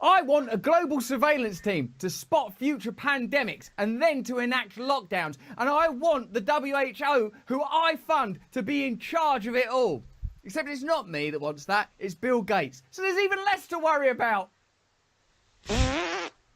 I want a global surveillance team to spot future pandemics and then to enact lockdowns. And I want the WHO, who I fund, to be in charge of it all. Except it's not me that wants that, it's Bill Gates. So there's even less to worry about.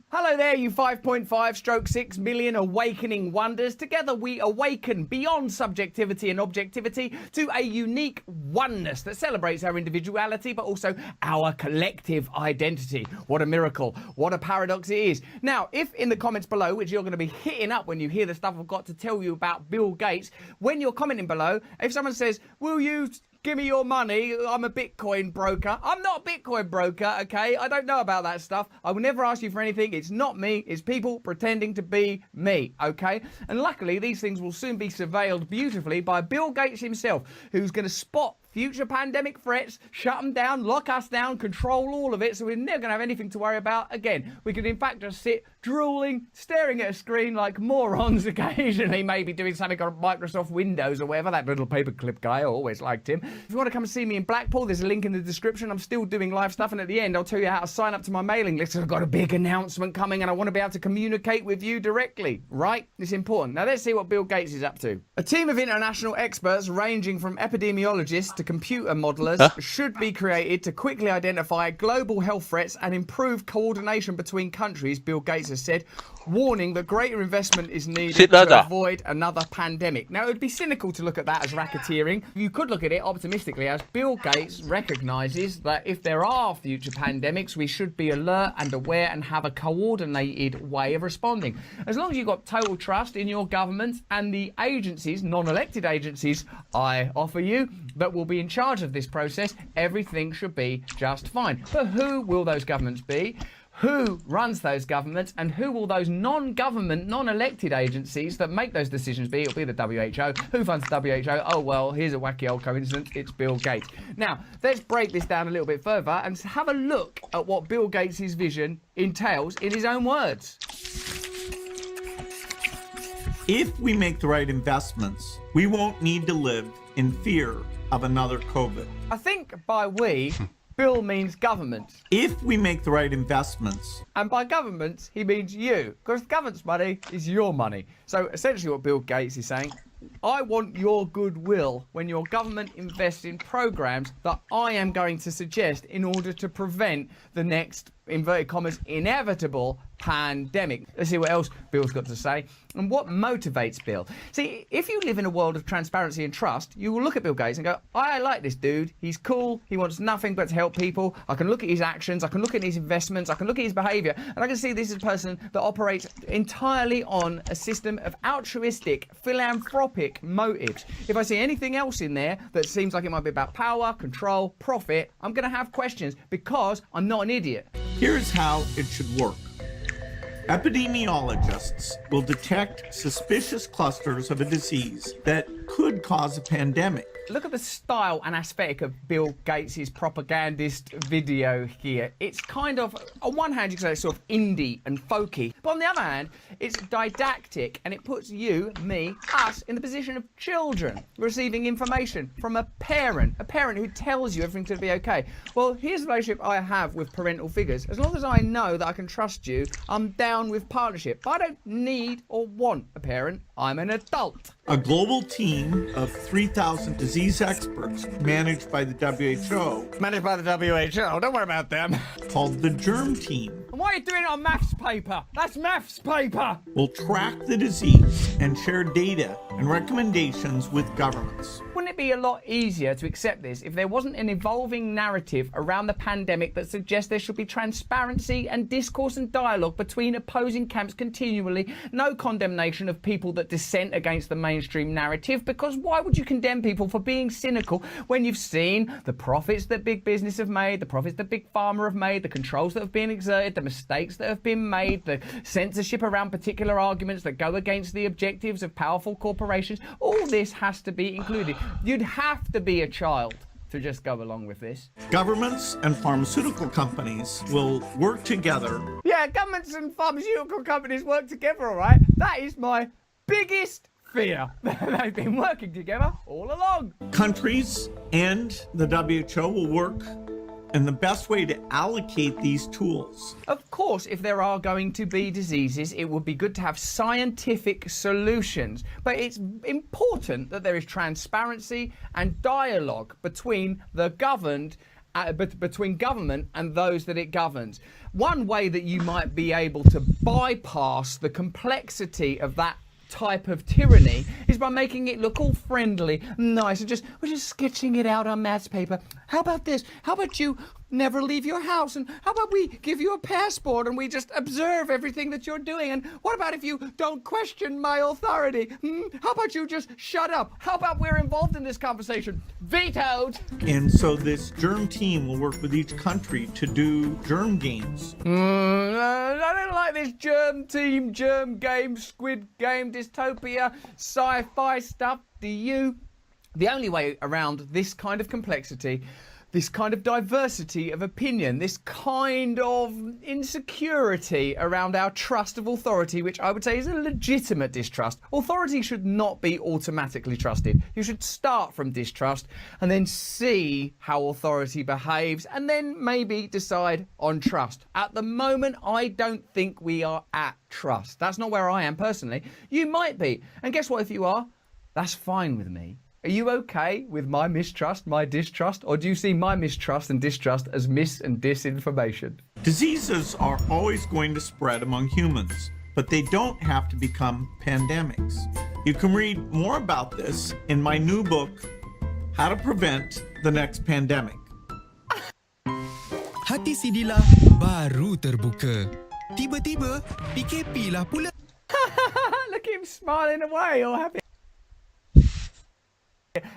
Hello there, you 5.5/6 million awakening wonders. Together we awaken beyond subjectivity and objectivity to a unique oneness that celebrates our individuality but also our collective identity. What a miracle, what a paradox it is. Now, if in the comments below, which you're going to be hitting up when you hear the stuff I've got to tell you about Bill Gates, when you're commenting below, if someone says, will you give me your money, I'm a Bitcoin broker. I'm not a Bitcoin broker, okay? I don't know about that stuff. I will never ask you for anything. It's not me. It's people pretending to be me, okay? And luckily, these things will soon be surveilled beautifully by Bill Gates himself, who's going to spot future pandemic threats, shut them down, lock us down, control all of it, so we're never going to have anything to worry about again. We could, in fact, just sit drooling, staring at a screen like morons occasionally, maybe doing something on Microsoft Windows or whatever. That little paperclip guy, I always liked him. If you want to come and see me in Blackpool, there's a link in the description. I'm still doing live stuff, and at the end, I'll tell you how to sign up to my mailing list. I've got a big announcement coming, and I want to be able to communicate with you directly, right? It's important. Now, let's see what Bill Gates is up to. A team of international experts ranging from epidemiologists to computer modelers should be created to quickly identify global health threats and improve coordination between countries, Bill Gates has said, warning that greater investment is needed to avoid another pandemic. Now, it would be cynical to look at that as racketeering. You could look at it optimistically as Bill Gates recognises that if there are future pandemics, we should be alert and aware and have a coordinated way of responding. As long as you've got total trust in your government and the agencies, non-elected agencies, I offer you, that will be in charge of this process, everything should be just fine. But who will those governments be? Who runs those governments, and who will those non-government, non-elected agencies that make those decisions be? It'll be the WHO. Who funds the WHO? Oh, well, here's a wacky old coincidence. It's Bill Gates. Now, let's break this down a little bit further and have a look at what Bill Gates' vision entails in his own words. If we make the right investments, we won't need to live in fear of another COVID. I think by we, Bill means government. If we make the right investments. And by government, he means you. Because government's money is your money. So essentially what Bill Gates is saying, I want your goodwill when your government invests in programs that I am going to suggest in order to prevent the next, inverted commas, inevitable pandemic. Let's see what else Bill's got to say and what motivates Bill. See, if you live in a world of transparency and trust, you will look at Bill Gates and go, I like this dude. He's cool. He wants nothing but to help people. I can look at his actions. I can look at his investments. I can look at his behavior. And I can see this is a person that operates entirely on a system of altruistic, philanthropic motives. If I see anything else in there that seems like it might be about power, control, profit, I'm going to have questions because I'm not an idiot. Here's how it should work. Epidemiologists will detect suspicious clusters of a disease that could cause a pandemic. Look at the style and aesthetic of Bill Gates' propagandist video here. It's kind of, on one hand, you can say it's sort of indie and folky, but on the other hand, it's didactic and it puts you, me, us in the position of children receiving information from a parent who tells you everything's going to be okay. Well, here's the relationship I have with parental figures. As long as I know that I can trust you, I'm down with partnership. I don't need or want a parent. I'm an adult. A global team of 3,000 disease experts managed by the WHO. Managed by the WHO, don't worry about them. Called the Germ Team. And why are you doing it on maths paper? That's maths paper. Will track the disease and share data and recommendations with governments. Wouldn't it be a lot easier to accept this if there wasn't an evolving narrative around the pandemic that suggests there should be transparency and discourse and dialogue between opposing camps continually, no condemnation of people that dissent against the mainstream narrative, because why would you condemn people for being cynical when you've seen the profits that big business have made, the profits that big pharma have made, the controls that have been exerted, the mistakes that have been made, the censorship around particular arguments that go against the objectives of powerful corporations? All this has to be included. You'd have to be a child to just go along with this. Governments and pharmaceutical companies will work together. Yeah, governments and pharmaceutical companies work together, all right? That is my biggest fear. They've been working together all along. Countries and the WHO will work and the best way to allocate these tools. Of course, if there are going to be diseases, it would be good to have scientific solutions. But it's important that there is transparency and dialogue between the governed between government and those that it governs. One way that you might be able to bypass the complexity of that type of tyranny is by making it look all friendly, nice, and we're just sketching it out on maths paper. How about this? How about you never leave your house? And how about we give you a passport and we just observe everything that you're doing? And what about if you don't question my authority? How about you just shut up? How about we're involved in this conversation? Vetoed! And so this germ team will work with each country to do germ games. I don't like this germ team, germ game, squid game, dystopia, sci-fi stuff. Do you? The only way around this kind of complexity, this kind of diversity of opinion, this kind of insecurity around our trust of authority, which I would say is a legitimate distrust. Authority should not be automatically trusted. You should start from distrust and then see how authority behaves and then maybe decide on trust. At the moment, I don't think we are at trust. That's not where I am personally. You might be. And guess what, if you are? That's fine with me. Are you okay with my mistrust, my distrust, or do you see my mistrust and distrust as mis and disinformation? Diseases are always going to spread among humans, but they don't have to become pandemics. You can read more about this in my new book, How to Prevent the Next Pandemic. Hati Sidila baru terbuka. Tiba-tiba, PKP lah pula. Look at him smiling away, all happy.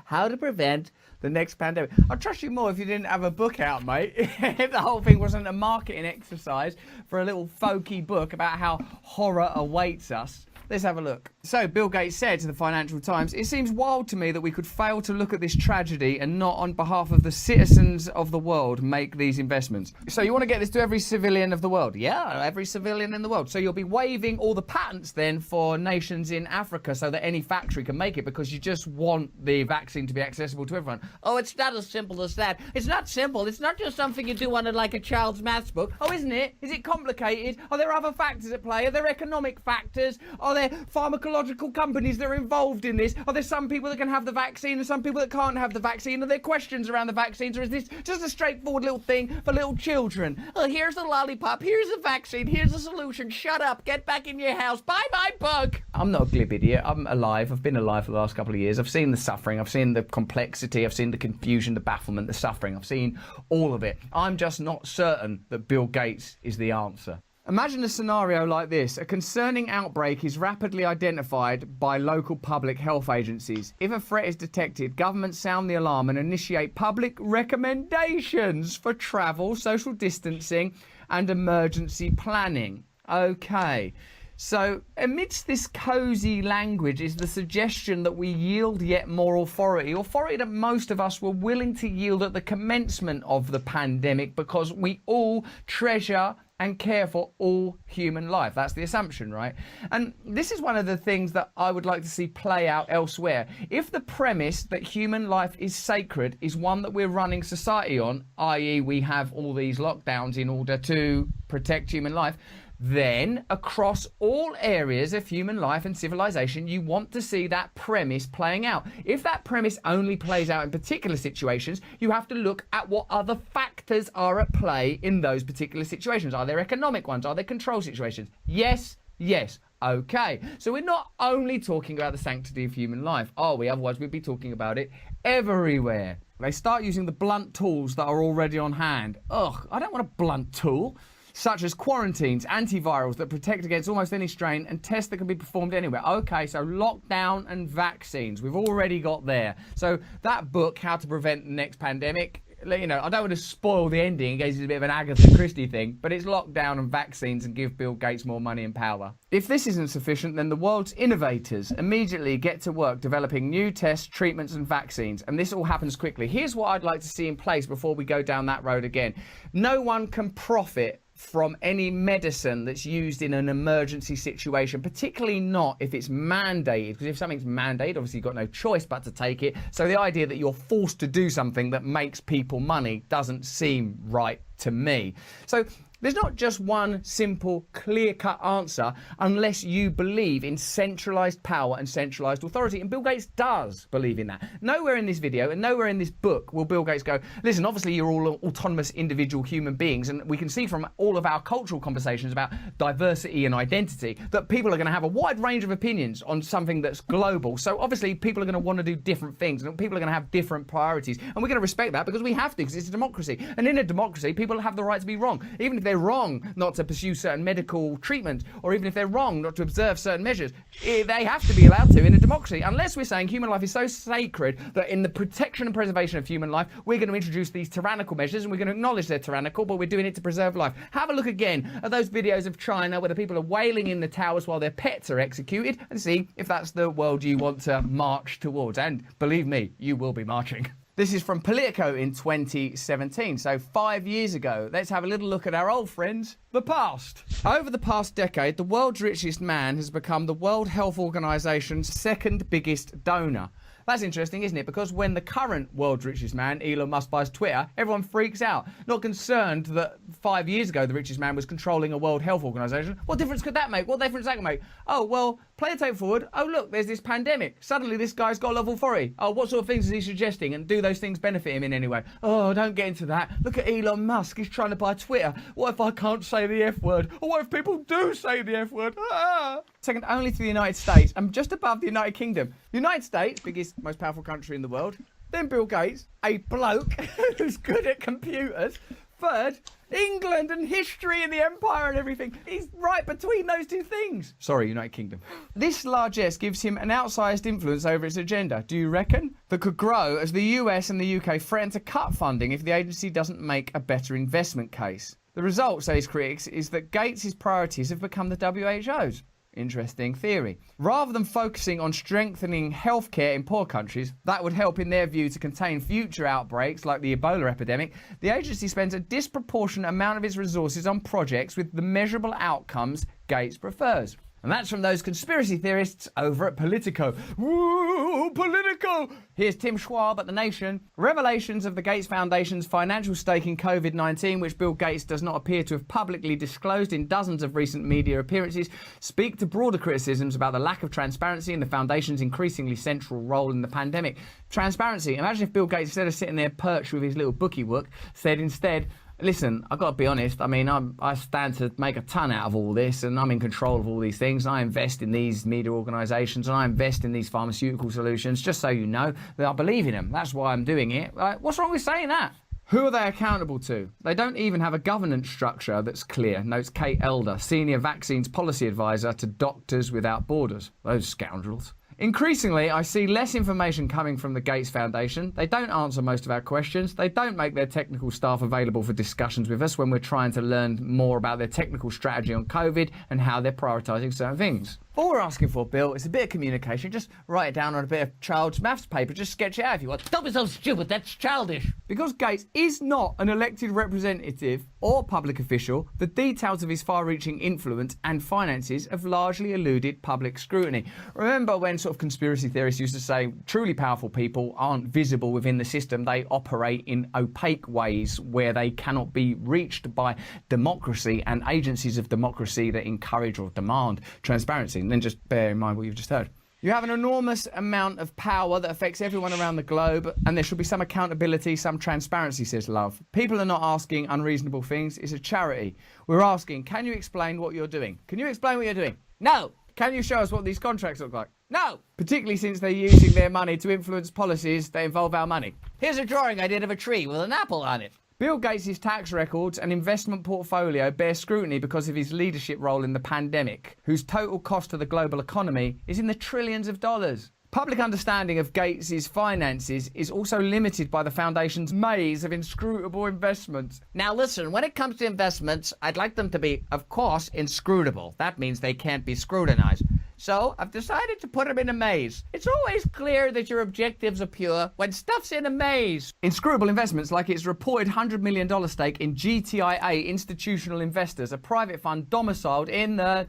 How to prevent the next pandemic. I'd trust you more if you didn't have a book out, mate. If the whole thing wasn't a marketing exercise for a little folky book about how horror awaits us. Let's have a look. So, Bill Gates said to the Financial Times, "It seems wild to me that we could fail to look at this tragedy and not on behalf of the citizens of the world make these investments." So you want to get this to every civilian of the world? Yeah, every civilian in the world. So you'll be waiving all the patents then for nations in Africa so that any factory can make it because you just want the vaccine to be accessible to everyone. Oh, it's not as simple as that. It's not simple. It's not just something you do on like a child's maths book. Oh, isn't it? Is it complicated? Are there other factors at play? Are there economic factors? Are there pharmacological companies that are involved in this? Are there some people that can have the vaccine and some people that can't have the vaccine? Are there questions around the vaccines, or is this just a straightforward little thing for little children? Oh, here's the lollipop, here's the vaccine, here's the solution. Shut up, get back in your house, bye my bug. I'm not a glib idiot. I'm alive. I've been alive for the last couple of years. I've seen the suffering, I've seen the complexity, I've seen the confusion, the bafflement, the suffering. I've seen all of it. I'm just not certain that Bill Gates is the answer. Imagine a scenario like this. A concerning outbreak is rapidly identified by local public health agencies. If a threat is detected, governments sound the alarm and initiate public recommendations for travel, social distancing, and emergency planning. Okay. So, amidst this cosy language is the suggestion that we yield yet more authority that most of us were willing to yield at the commencement of the pandemic because we all treasure and care for all human life. That's the assumption, right? And this is one of the things that I would like to see play out elsewhere. If the premise that human life is sacred is one that we're running society on, i.e. we have all these lockdowns in order to protect human life, then across all areas of human life and civilization, you want to see that premise playing out. If that premise only plays out in particular situations, you have to look at what other factors are at play in those particular situations. Are there economic ones? Are there control situations? Yes, yes. Okay, so we're not only talking about the sanctity of human life, are we? Otherwise we'd be talking about it everywhere. They start using the blunt tools that are already on hand. Ugh, I don't want a blunt tool. Such as quarantines, antivirals that protect against almost any strain, and tests that can be performed anywhere. Okay, so lockdown and vaccines. We've already got there. So that book, How to Prevent the Next Pandemic, you know, I don't want to spoil the ending in case it's a bit of an Agatha Christie thing, but it's lockdown and vaccines and give Bill Gates more money and power. If this isn't sufficient, then the world's innovators immediately get to work developing new tests, treatments and vaccines, and this all happens quickly. Here's what I'd like to see in place before we go down that road again. No one can profit from any medicine that's used in an emergency situation, particularly not if it's mandated, because if something's mandated, obviously you've got no choice but to take it. So the idea that you're forced to do something that makes people money doesn't seem right to me. So there's not just one simple, clear-cut answer unless you believe in centralised power and centralised authority. And Bill Gates does believe in that. Nowhere in this video and nowhere in this book will Bill Gates go, listen, obviously you're all autonomous individual human beings, and we can see from all of our cultural conversations about diversity and identity that people are going to have a wide range of opinions on something that's global. So obviously people are going to want to do different things, and people are going to have different priorities. And we're going to respect that because we have to, because it's a democracy. And in a democracy, people have the right to be wrong. Even if they're wrong not to pursue certain medical treatment, or even if they're wrong not to observe certain measures, they have to be allowed to in a democracy, unless we're saying human life is so sacred that in the protection and preservation of human life, we're going to introduce these tyrannical measures, and we're going to acknowledge they're tyrannical, but we're doing it to preserve life. Have a look again at those videos of China where the people are wailing in the towers while their pets are executed, and see if that's the world you want to march towards. And believe me, you will be marching. This is from Politico in 2017, so 5 years ago. Let's have a little look at our old friends, the past. Over the past decade, the world's richest man has become the World Health Organization's second biggest donor. That's interesting, isn't it? Because when the current world's richest man, Elon Musk, buys Twitter, everyone freaks out. Not concerned that 5 years ago the richest man was controlling a World Health Organization. What difference could that make? What difference that can make? Oh, well, play a tape forward. Oh, look, there's this pandemic. Suddenly this guy's got a lot of authority. Oh, what sort of things is he suggesting? And do those things benefit him in any way? Oh, don't get into that. Look at Elon Musk. He's trying to buy Twitter. What if I can't say the F word? Or what if people do say the F word? Ah! Second only to the United States and just above the United Kingdom. The United States, biggest, most powerful country in the world. Then Bill Gates, a bloke who's good at computers. Third, England and history and the empire and everything. He's right between those two things. Sorry, United Kingdom. This largesse gives him an outsized influence over its agenda, do you reckon? That could grow as the US and the UK threaten to cut funding if the agency doesn't make a better investment case. The result, say his critics, is that Gates' priorities have become the WHO's. Interesting theory. Rather than focusing on strengthening healthcare in poor countries, that would help in their view to contain future outbreaks like the Ebola epidemic, the agency spends a disproportionate amount of its resources on projects with the measurable outcomes Gates prefers. And that's from those conspiracy theorists over at Politico. Woo, Politico! Here's Tim Schwab at The Nation. Revelations of the Gates Foundation's financial stake in COVID-19, which Bill Gates does not appear to have publicly disclosed in dozens of recent media appearances, speak to broader criticisms about the lack of transparency and the foundation's increasingly central role in the pandemic. Transparency. Imagine if Bill Gates, instead of sitting there perched with his little bookie book, said instead, listen, I've got to be honest, I mean, I stand to make a ton out of all this, and I'm in control of all these things. I invest in these media organisations, and I invest in these pharmaceutical solutions, just so you know that I believe in them. That's why I'm doing it. What's wrong with saying that? Who are they accountable to? They don't even have a governance structure that's clear, notes Kate Elder, Senior Vaccines Policy Advisor to Doctors Without Borders. Those scoundrels. Increasingly, I see less information coming from the Gates Foundation. They don't answer most of our questions. They don't make their technical staff available for discussions with us when we're trying to learn more about their technical strategy on COVID and how they're prioritising certain things. All we're asking for, Bill, is a bit of communication. Just write it down on a bit of child's maths paper. Just sketch it out if you want. Don't be so stupid, that's childish. Because Gates is not an elected representative or public official, the details of his far-reaching influence and finances have largely eluded public scrutiny. Remember when sort of conspiracy theorists used to say truly powerful people aren't visible within the system, they operate in opaque ways where they cannot be reached by democracy and agencies of democracy that encourage or demand transparency. And then just bear in mind what you've just heard. You have an enormous amount of power that affects everyone around the globe, and there should be some accountability, some transparency, says Love. People are not asking unreasonable things. It's a charity. We're asking, can you explain what you're doing? Can you explain what you're doing? No. Can you show us what these contracts look like? No. Particularly since they're using their money to influence policies that involve our money. Here's a drawing I did of a tree with an apple on it. Bill Gates' tax records and investment portfolio bear scrutiny because of his leadership role in the pandemic, whose total cost to the global economy is in the trillions of dollars. Public understanding of Gates' finances is also limited by the foundation's maze of inscrutable investments. Now listen, when it comes to investments, I'd like them to be, of course, inscrutable. That means they can't be scrutinized. So I've decided to put them in a maze. It's always clear that your objectives are pure when stuff's in a maze. Inscrutable investments like its reported $100 million stake in GTIA Institutional Investors, a private fund domiciled in the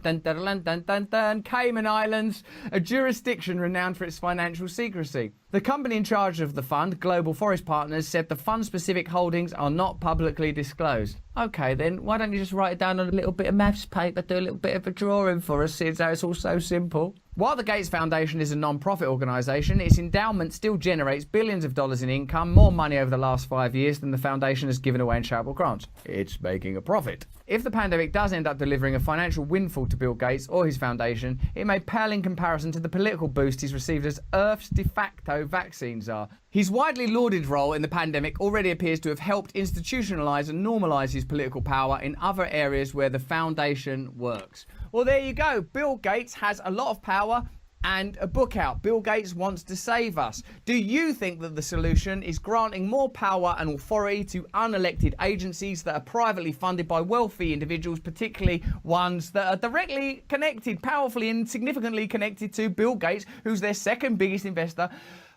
Cayman Islands, a jurisdiction renowned for its financial secrecy. The company in charge of the fund, Global Forest Partners, said the fund-specific holdings are not publicly disclosed. Okay then, why don't you just write it down on a little bit of maths paper, do a little bit of a drawing for us, since it's all so simple. While the Gates Foundation is a non-profit organisation, its endowment still generates billions of dollars in income, more money over the last 5 years than the foundation has given away in charitable grants. It's making a profit. If the pandemic does end up delivering a financial windfall to Bill Gates or his foundation, it may pale in comparison to the political boost he's received as Earth's de facto vaccine czar. His widely lauded role in the pandemic already appears to have helped institutionalise and normalise his political power in other areas where the foundation works. Well, there you go. Bill Gates has a lot of power and a book out. Bill Gates wants to save us. Do you think that the solution is granting more power and authority to unelected agencies that are privately funded by wealthy individuals, particularly ones that are directly connected, powerfully and significantly connected to Bill Gates, who's their second biggest investor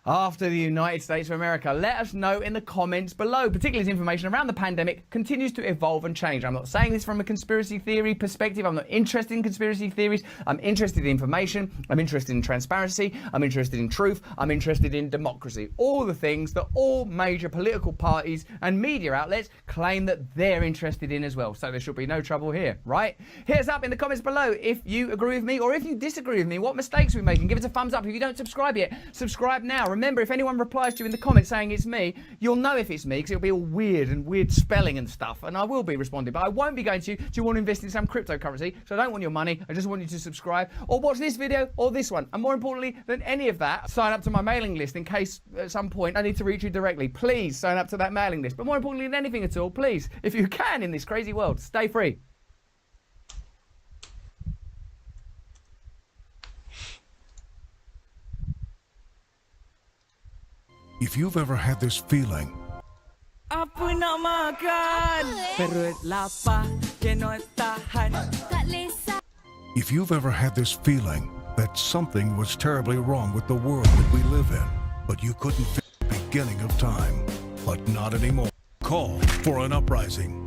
after the United States of America? Let us know in the comments below, particularly as information around the pandemic continues to evolve and change. I'm not saying this from a conspiracy theory perspective. I'm not interested in conspiracy theories. I'm interested in information. I'm interested in transparency. I'm interested in truth. I'm interested in democracy. All the things that all major political parties and media outlets claim that they're interested in as well. So there should be no trouble here, right? Hit us up in the comments below if you agree with me or if you disagree with me. What mistakes we're making. Give us a thumbs up. If you don't subscribe yet, subscribe now. Remember, if anyone replies to you in the comments saying it's me, you'll know if it's me because it'll be all weird spelling and stuff, and I will be responding. But I won't be going to you. Do you want to invest in some cryptocurrency? So I don't want your money. I just want you to subscribe or watch this video or this one. And more importantly than any of that, sign up to my mailing list in case at some point I need to reach you directly. Please sign up to that mailing list. But more importantly than anything at all, please, if you can in this crazy world, stay free. If you've ever had this feeling, Apa nak makan? Perut lapar, cannot tahan. Tak lesa. if you've ever had this feeling that something was terribly wrong with the world that we live in, but you couldn't feel the beginning of time, but not anymore. Call for an uprising.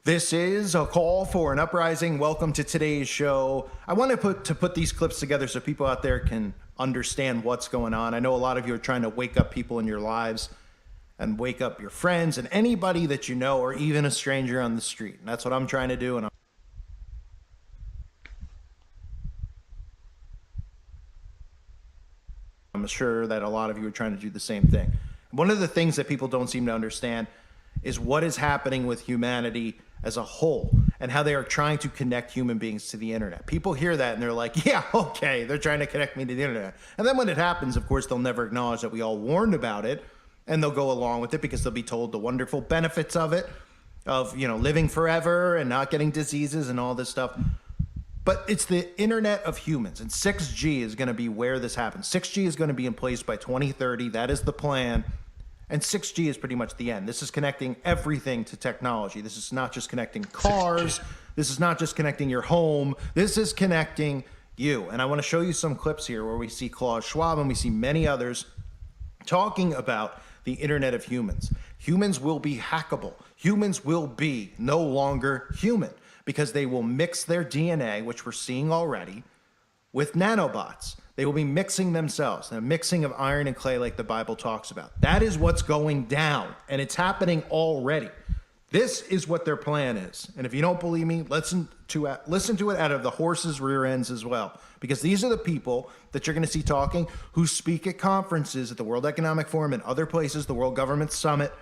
This is a call for an uprising. Welcome to today's show. I want to put these clips together so people out there can understand what's going on. I know a lot of you are trying to wake up people in your lives and wake up your friends and anybody that you know, or even a stranger on the street. And that's what I'm trying to do. And I'm sure that a lot of you are trying to do the same thing. One of the things that people don't seem to understand is what is happening with humanity as a whole and how they are trying to connect human beings to the internet. People hear that and they're like, yeah, okay, they're trying to connect me to the internet. And then when it happens, of course, they'll never acknowledge that we all warned about it, and they'll go along with it because they'll be told the wonderful benefits of it, of, you know, living forever and not getting diseases and all this stuff. But it's the internet of humans, and 6G is going to be where this happens. 6G is going to be in place by 2030. That is the plan. And 6G is pretty much the end. This is connecting everything to technology. This is not just connecting cars. This is not just connecting your home. This is connecting you. And I want to show you some clips here where we see Klaus Schwab and we see many others talking about the internet of humans. Humans will be hackable. Humans will be no longer human because they will mix their DNA, which we're seeing already, with nanobots. They will be mixing themselves, a mixing of iron and clay like the Bible talks about. That is what's going down, and it's happening already. This is what their plan is. And if you don't believe me, listen to it out of the horse's rear ends as well, because these are the people that you're going to see talking who speak at conferences at the World Economic Forum and other places, the World Government Summit,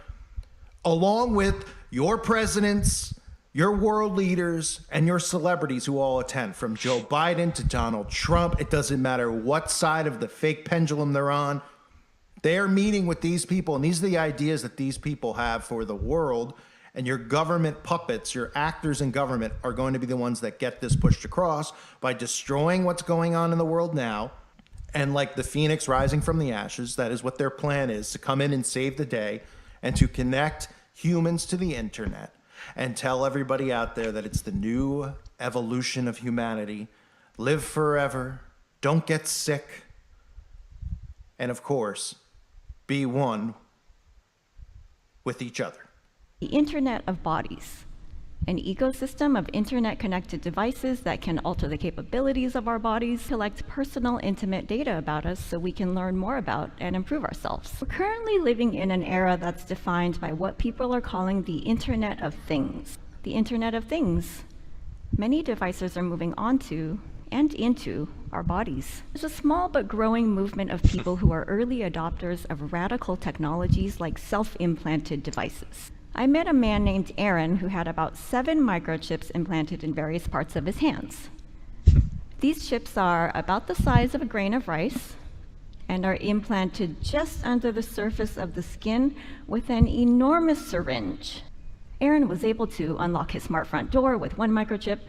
along with your presidents, your world leaders, and your celebrities who all attend, from Joe Biden to Donald Trump. It doesn't matter what side of the fake pendulum they're on. They're meeting with these people, and these are the ideas that these people have for the world. And your government puppets, your actors in government, are going to be the ones that get this pushed across by destroying what's going on in the world now. And like the phoenix rising from the ashes, that is what their plan is, to come in and save the day and to connect humans to the internet and tell everybody out there that it's the new evolution of humanity live forever, don't get sick, and of course, be one with each other. The Internet of Bodies, an ecosystem of internet-connected devices that can alter the capabilities of our bodies, collect personal, intimate data about us so we can learn more about and improve ourselves. We're currently living in an era that's defined by what people are calling the Internet of Things. The Internet of Things. Many devices are moving onto and into our bodies. There's a small but growing movement of people who are early adopters of radical technologies like self-implanted devices. I met a man named Aaron who had about 7 microchips implanted in various parts of his hands. These chips are about the size of a grain of rice and are implanted just under the surface of the skin with an enormous syringe. Aaron was able to unlock his smart front door with 1 microchip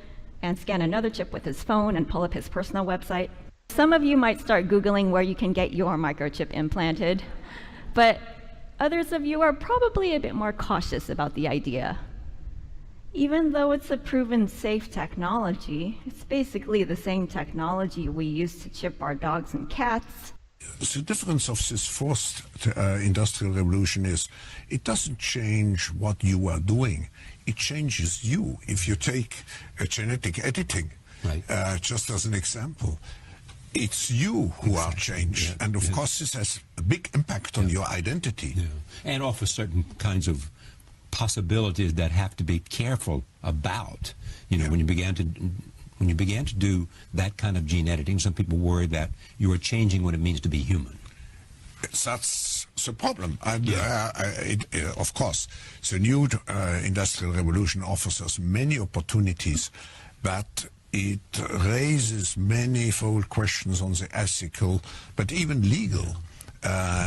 and scan another chip with his phone and pull up his personal website. Some of you might start Googling where you can get your microchip implanted, but others of you are probably a bit more cautious about the idea. Even though it's a proven safe technology, it's basically the same technology we use to chip our dogs and cats. The difference of this fourth industrial revolution is it doesn't change what you are doing. It changes you. If you take genetic editing, right. Just as an example, it's you who are changed. Yeah. And of course, this has a big impact on your identity. Yeah. And offers certain kinds of possibilities that have to be careful about. You know, when you began to do that kind of gene editing, some people worry that you are changing what it means to be human. That's the problem. And of course, the new industrial revolution offers us many opportunities, but it raises manifold questions on the ethical, but even legal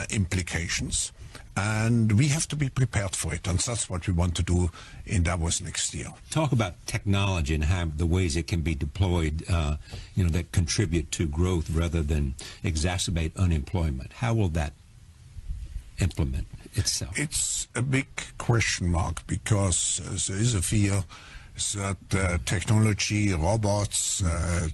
implications. And we have to be prepared for it, and that's what we want to do in Davos next year. Talk about technology and how the ways it can be deployed, that contribute to growth rather than exacerbate unemployment. How will that implement itself? It's a big question mark because there is a fear that technology, robots,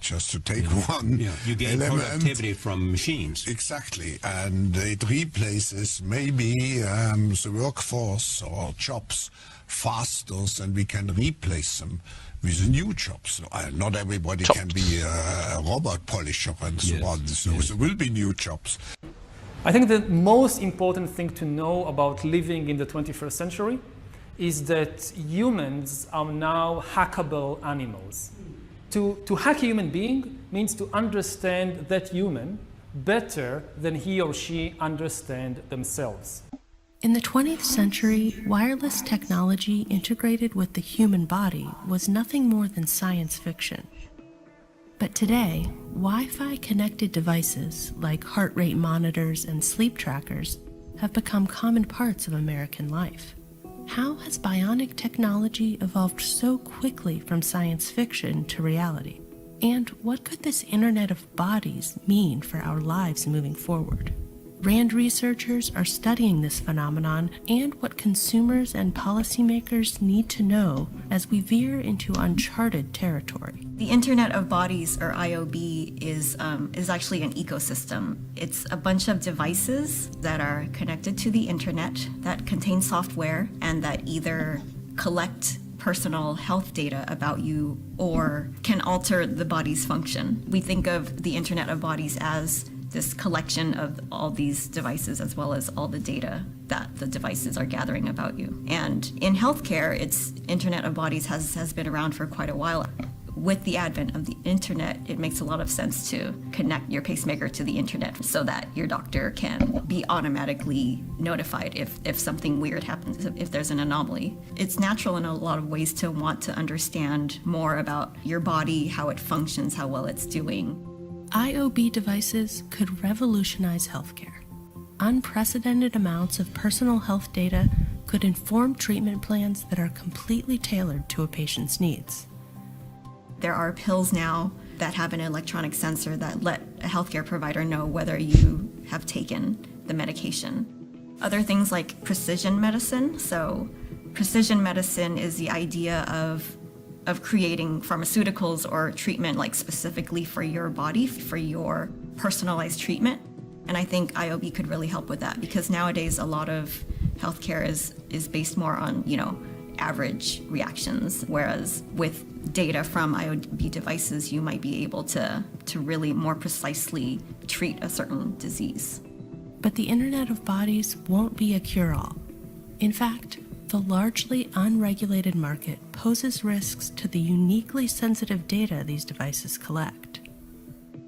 just to take one you gain element, productivity from machines. Exactly, and it replaces maybe the workforce or jobs faster than we can replace them with new jobs. Not everybody can be a robot polisher and so on, so there will be new jobs. I think the most important thing to know about living in the 21st century is that humans are now hackable animals. To hack a human being means to understand that human better than he or she understands themselves. In the 20th century, wireless technology integrated with the human body was nothing more than science fiction. But today, Wi-Fi connected devices like heart rate monitors and sleep trackers have become common parts of American life. How has bionic technology evolved so quickly from science fiction to reality? And what could this Internet of Bodies mean for our lives moving forward? RAND researchers are studying this phenomenon and what consumers and policymakers need to know as we veer into uncharted territory. The Internet of Bodies, or IOB, is actually an ecosystem. It's a bunch of devices that are connected to the internet that contain software and that either collect personal health data about you or can alter the body's function. We think of the Internet of Bodies as this collection of all these devices as well as all the data that the devices are gathering about you. And in healthcare, Internet of Bodies has been around for quite a while. With the advent of the internet, it makes a lot of sense to connect your pacemaker to the internet so that your doctor can be automatically notified if something weird happens, if there's an anomaly. It's natural in a lot of ways to want to understand more about your body, how it functions, how well it's doing. IOB devices could revolutionize healthcare. Unprecedented amounts of personal health data could inform treatment plans that are completely tailored to a patient's needs. There are pills now that have an electronic sensor that let a healthcare provider know whether you have taken the medication. Other things like precision medicine. So precision medicine is the idea of of creating pharmaceuticals or treatment like specifically for your body, for your personalized treatment. And I think IOB could really help with that, because nowadays a lot of healthcare is based more on, average reactions, whereas with data from IOB devices, you might be able to really more precisely treat a certain disease. But the Internet of Bodies won't be a cure-all. In fact, the largely unregulated market poses risks to the uniquely sensitive data these devices collect.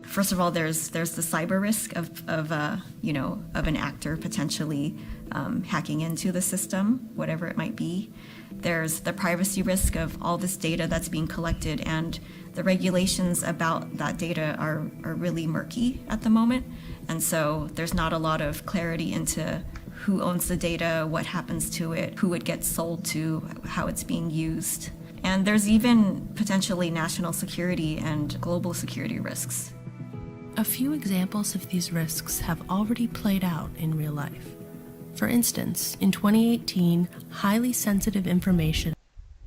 First of all, there's the cyber risk of an actor potentially hacking into the system, whatever it might be. There's the privacy risk of all this data that's being collected, and the regulations about that data are really murky at the moment. And so there's not a lot of clarity into who owns the data, what happens to it, who it gets sold to, how it's being used. And there's even potentially national security and global security risks. A few examples of these risks have already played out in real life. For instance, in 2018, highly sensitive information.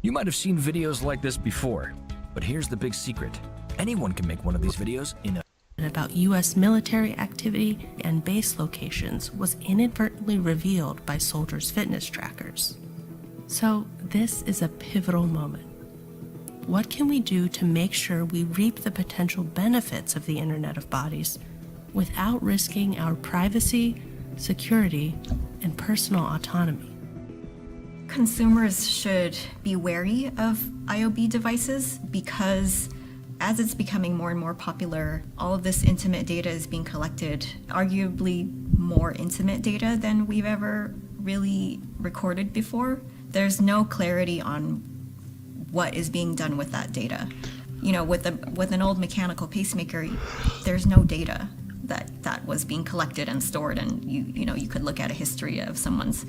You might have seen videos like this before, but here's the big secret. Anyone can make one of these videos about U.S. military activity and base locations was inadvertently revealed by soldiers' fitness trackers. So this is a pivotal moment. What can we do to make sure we reap the potential benefits of the Internet of Bodies without risking our privacy, security, and personal autonomy? Consumers should be wary of IOB devices because as it's becoming more and more popular, all of this intimate data is being collected, arguably more intimate data than we've ever really recorded before. There's no clarity on what is being done with that data. With an old mechanical pacemaker, there's no data that was being collected and stored, and you could look at a history of someone's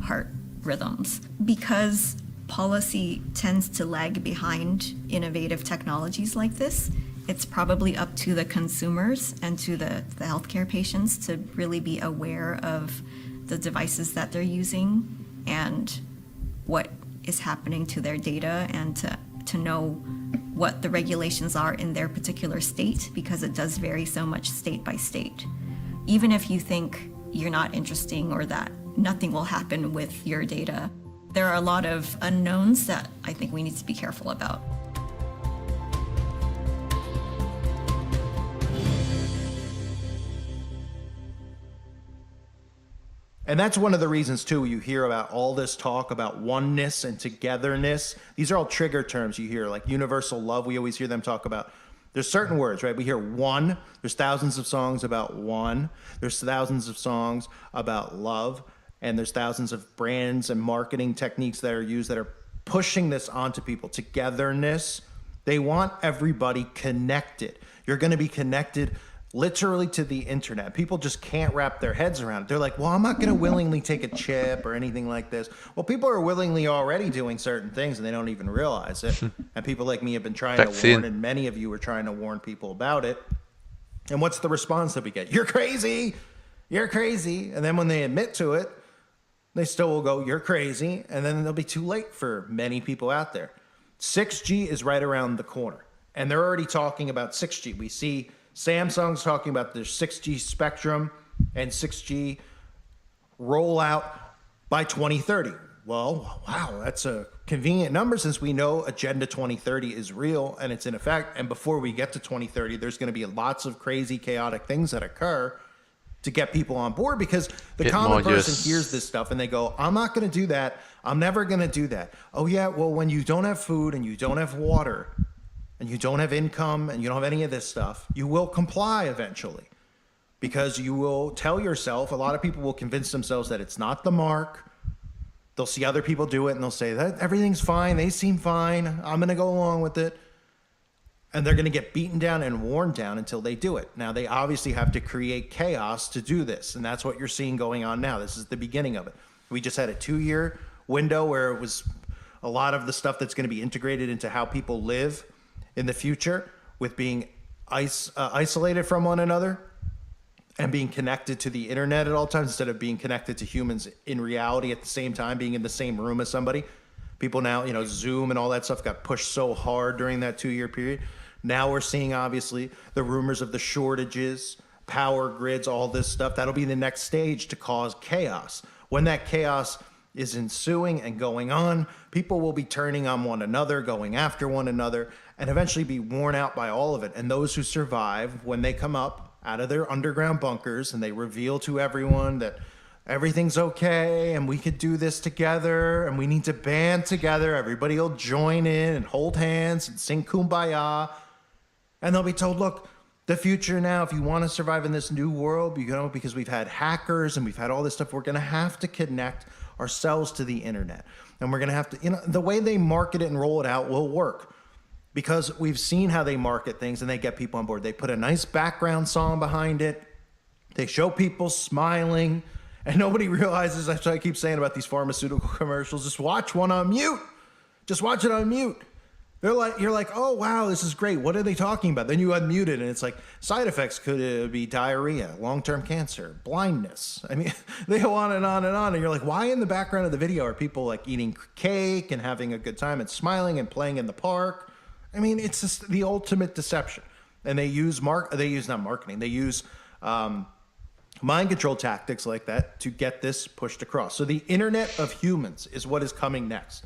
heart rhythms. Because policy tends to lag behind innovative technologies like this, it's probably up to the consumers and to the healthcare patients to really be aware of the devices that they're using and what is happening to their data, and to know what the regulations are in their particular state, because it does vary so much state by state. Even if you think you're not interesting or that nothing will happen with your data, there are a lot of unknowns that I think we need to be careful about. And that's one of the reasons, too, you hear about all this talk about oneness and togetherness. These are all trigger terms you hear, like universal love. We always hear them talk about. There's certain words, right? We hear one. There's thousands of songs about one. There's thousands of songs about love. And there's thousands of brands and marketing techniques that are used that are pushing this onto people. Togetherness. They want everybody connected. You're going to be connected literally to the internet. People just can't wrap their heads around it. They're like, well, I'm not going to willingly take a chip or anything like this. Well, people are willingly already doing certain things and they don't even realize it. And people like me have been trying to warn, and many of you are trying to warn people about it. And what's the response that we get? You're crazy. You're crazy. And then when they admit to it, they still will go, you're crazy. And then they'll be too late for many people out there. 6G is right around the corner. And they're already talking about 6G. We see Samsung's talking about their 6G spectrum and 6G rollout by 2030. Well, wow, that's a convenient number since we know Agenda 2030 is real and it's in effect. And before we get to 2030, there's going to be lots of crazy, chaotic things that occur to get people on board, because the common person hears this stuff and they go, I'm not going to do that. I'm never going to do that. Oh, yeah, well, when you don't have food and you don't have water and you don't have income and you don't have any of this stuff, you will comply eventually, because you will tell yourself, a lot of people will convince themselves that it's not the mark. They'll see other people do it and they'll say that everything's fine. They seem fine. I'm going to go along with it. And they're going to get beaten down and worn down until they do it. Now, they obviously have to create chaos to do this. And that's what you're seeing going on now. This is the beginning of it. We just had a 2-year window where it was a lot of the stuff that's going to be integrated into how people live in the future, with being isolated from one another and being connected to the internet at all times instead of being connected to humans in reality at the same time, being in the same room as somebody. People now, Zoom and all that stuff got pushed so hard during that 2-year period. Now we're seeing, obviously, the rumors of the shortages, power grids, all this stuff. That'll be the next stage to cause chaos. When that chaos is ensuing and going on, people will be turning on one another, going after one another, and eventually be worn out by all of it. And those who survive, when they come up out of their underground bunkers and they reveal to everyone that everything's okay and we could do this together and we need to band together, everybody will join in and hold hands and sing Kumbaya. And they'll be told, look, the future now, if you want to survive in this new world, because we've had hackers and we've had all this stuff, we're going to have to connect ourselves to the internet. And we're going to have to, the way they market it and roll it out will work, because we've seen how they market things and they get people on board. They put a nice background song behind it. They show people smiling, and nobody realizes, that's what I keep saying about these pharmaceutical commercials, just watch one on mute. Just watch it on mute. You're like, oh, wow, this is great. What are they talking about? Then you unmute it, and it's like, side effects could be diarrhea, long-term cancer, blindness. I mean, they go on and on and on. And you're like, why in the background of the video are people like eating cake and having a good time and smiling and playing in the park? I mean, it's just the ultimate deception. And they use mind control tactics like that to get this pushed across. So the Internet of Humans is what is coming next.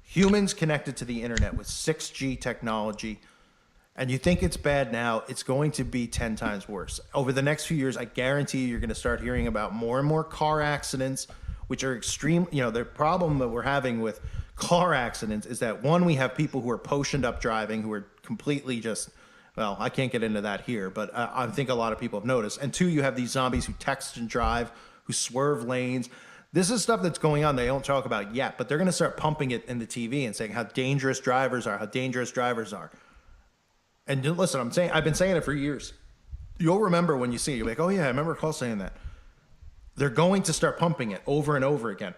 Humans connected to the internet with 6G technology. And you think it's bad now, it's going to be 10 times worse. Over the next few years, I guarantee you're going to start hearing about more and more car accidents, which are extreme. The problem that we're having with car accidents is that, one, we have people who are potioned up driving, who are completely just, well, I can't get into that here, but I think a lot of people have noticed. And two, you have these zombies who text and drive, who swerve lanes. This is stuff that's going on they don't talk about yet, but they're going to start pumping it in the TV and saying how dangerous drivers are, And listen, I've been saying it for years. You'll remember when you see it. You're like, oh yeah, I remember Carl saying that. They're going to start pumping it over and over again.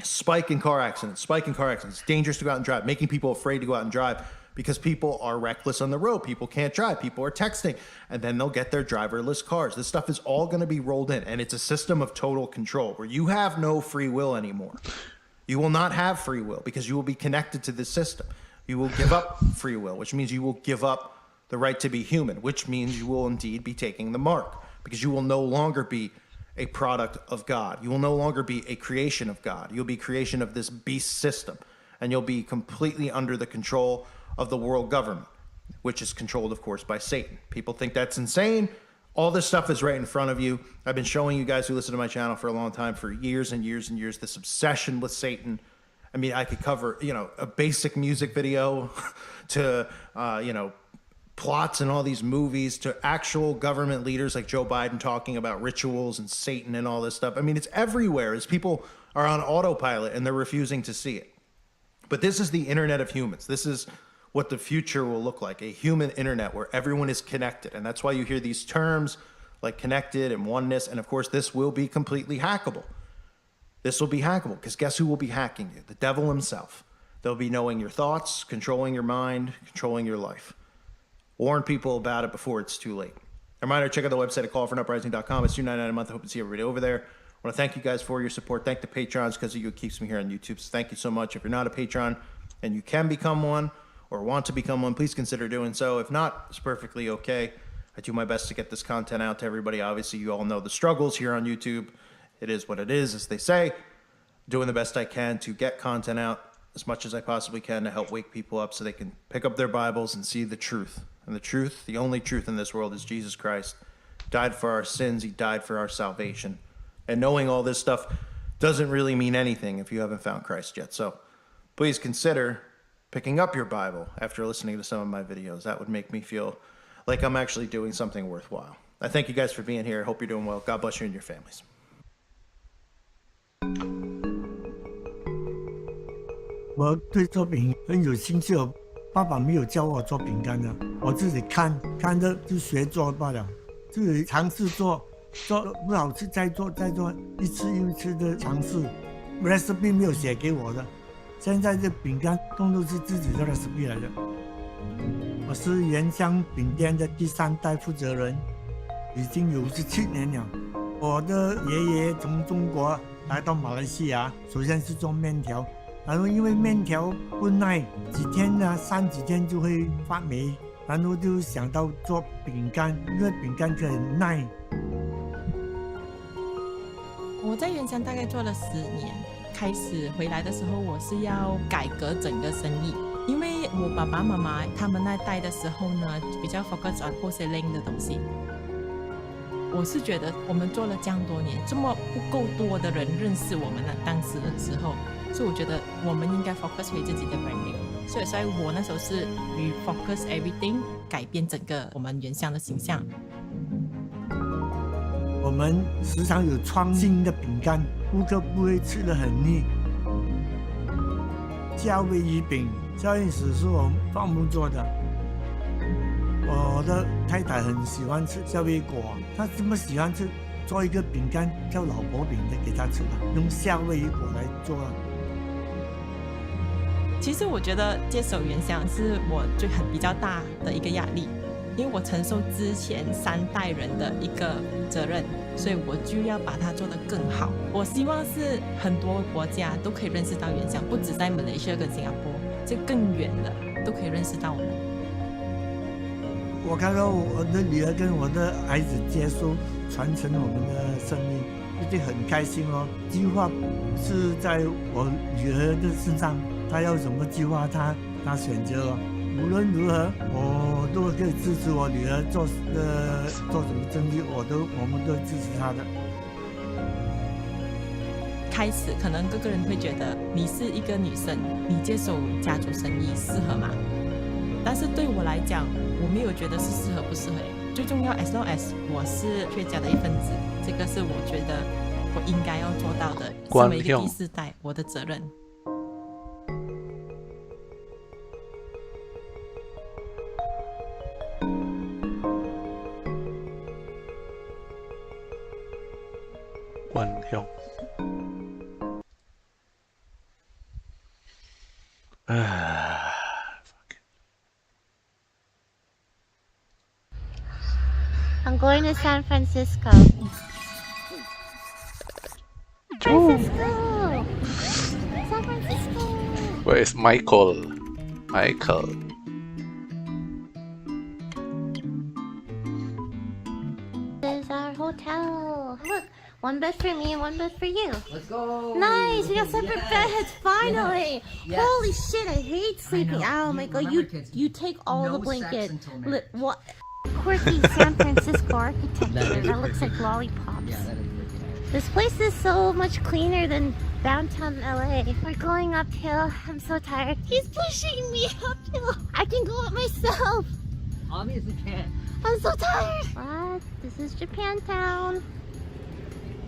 Spike in car accidents. It's dangerous to go out and drive, making people afraid to go out and drive because people are reckless on the road. People can't drive. People are texting, and then they'll get their driverless cars. This stuff is all going to be rolled in, and it's a system of total control where you have no free will anymore. You will not have free will because you will be connected to this system. You will give up free will, which means you will give up the right to be human, which means you will indeed be taking the mark, because you will no longer be a product of God. You will no longer be a creation of God. You'll be creation of this beast system, and you'll be completely under the control of the world government, which is controlled, of course, by Satan. People think that's insane. All this stuff is right in front of you. I've been showing you guys who listen to my channel for a long time, for years and years and years, this obsession with Satan. I mean, I could cover, a basic music video to, plots in all these movies, to actual government leaders like Joe Biden talking about rituals and Satan and all this stuff. I mean, it's everywhere as people are on autopilot and they're refusing to see it. But this is the Internet of Humans. This is what the future will look like, a human internet where everyone is connected. And that's why you hear these terms like connected and oneness. And of course, this will be completely hackable. This will be hackable because guess who will be hacking you? The devil himself. They'll be knowing your thoughts, controlling your mind, controlling your life. Warn people about it before it's too late. A reminder, check out the website at callfornuprising.com. It's $2.99 a month. I hope to see everybody over there. I want to thank you guys for your support. Thank the patrons, because of you it keeps me here on YouTube. So thank you so much. If you're not a patron and you can become one or want to become one, please consider doing so. If not, it's perfectly okay. I do my best to get this content out to everybody. Obviously, you all know the struggles here on YouTube. It is what it is, as they say. Doing the best I can to get content out as much as I possibly can to help wake people up so they can pick up their Bibles and see the truth. And the truth, the only truth in this world, is Jesus Christ died for our sins. He died for our salvation. And knowing all this stuff doesn't really mean anything if you haven't found Christ yet. So please consider picking up your Bible after listening to some of my videos. That would make me feel like I'm actually doing something worthwhile. I thank you guys for being here. I hope you're doing well. God bless you and your families. 我对做饼很有兴趣，爸爸没有教我做饼干的，我自己看着就学做罢了，自己尝试做不好吃再做，一次又一次的尝试。recipe 没有写给我的，现在这饼干通通是自己的 recipe 来的。我是原香饼店的第3代负责人，已经有17年了。我的爷爷从中国来到马来西亚，首先是做面条。然后因为面条不耐，几天呢3几天就会发霉，然后就想到做饼干，因为饼干可以耐。我在原乡大概做了10年，开始回来的时候，我是要改革整个生意，因为我爸爸妈妈他们那代的时候呢，比较 focus on wholesaling 的东西。我是觉得我们做了这样多年，这么不够多的人认识我们当时的时候，所以我觉得我们应该 focus 回自己的 branding。所以我那时候是 refocus everything， 改变整个我们原乡的形象。我们时常有创新的饼干，顾客不会吃得很腻。夏威夷饼，夏威夷是我父母做的。我的太太很喜欢吃夏威夷果，她这么喜欢吃，做一个饼干叫老婆饼的给她吃了，用夏威夷果来做。其实我觉得接手原乡是我比较大的一个压力。因为我承受之前3代人的一个责任，所以我就要把它做得更好。我希望是很多国家都可以认识到原乡，不止在马来西亚跟新加坡，这更远的都可以认识到我们。我看到我的女儿跟我的孩子接受传承我们的生意，一定很开心哦。计划是在我女儿的身上，她要什么计划她选择哦。无论如何，我都可以支持我女儿做什么生意，我们都支持她的。开始可能各个人会觉得你是一个女生，你接手家族生意适合吗？但是对我来讲，我没有觉得是适合不适合。最重要 as long as 我是薛家的一份子，这个是我觉得我应该要做到的，身为一个第4代，我的责任。关掉。I'm going to San Francisco. San Francisco. Where is Michael? Michael. This is our hotel. Look, one bed for me and one bed for you. Let's go. Nice. We got separate beds. Finally. Yes. Holy shit! I hate sleeping. Oh my god. You take all No the blankets. sex until marriage. What? Quirky San Francisco architecture. That looks like lollipops. Yeah, that is pretty. This place is so much cleaner than downtown LA. We're going uphill. I'm so tired. He's pushing me uphill. I can go up myself. Obviously can't. I'm so tired. What? This is Japantown.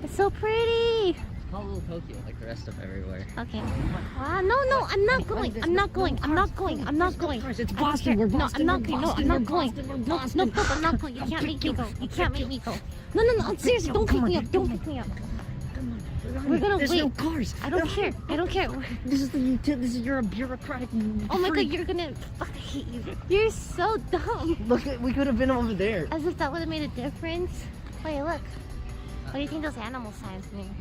It's so pretty. Call little Tokyo like the rest of everywhere. Okay. No, I'm not going. I'm not going. I'm not going. I'm not going. It's Boston. We're Boston. No, I'm not going. No, I'm not going. No, Pope, I'm not going. You can't make me go. You can't make me go. No. Seriously, don't pick me up. Don't pick me up. We're gonna wait. There's no cars. I don't care. I don't care. This is you're a bureaucratic. Oh my god, you're gonna. I hate you. You're so dumb. Look, we could have been over there. As if that would have made a difference. Wait, look. What do you think those animal signs mean?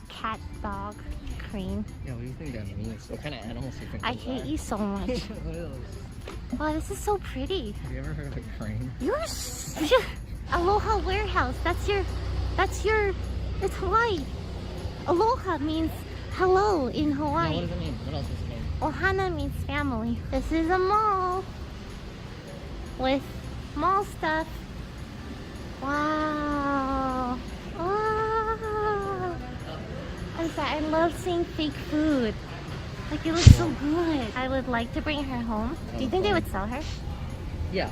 Cat, dog, crane. Yeah, what do you think that means? What kind of animals do you think? I hate you so much. Wow, this is so pretty. Have you ever heard of a crane? Aloha Warehouse. That's your. It's Hawaii. Aloha means hello in Hawaii. Yeah, what does it mean? What else does it mean? Ohana means family. This is a mall with mall stuff. Wow. Wow. I love seeing fake food. Like, it looks so good. I would like to bring her home. Do you think they would sell her? Yeah,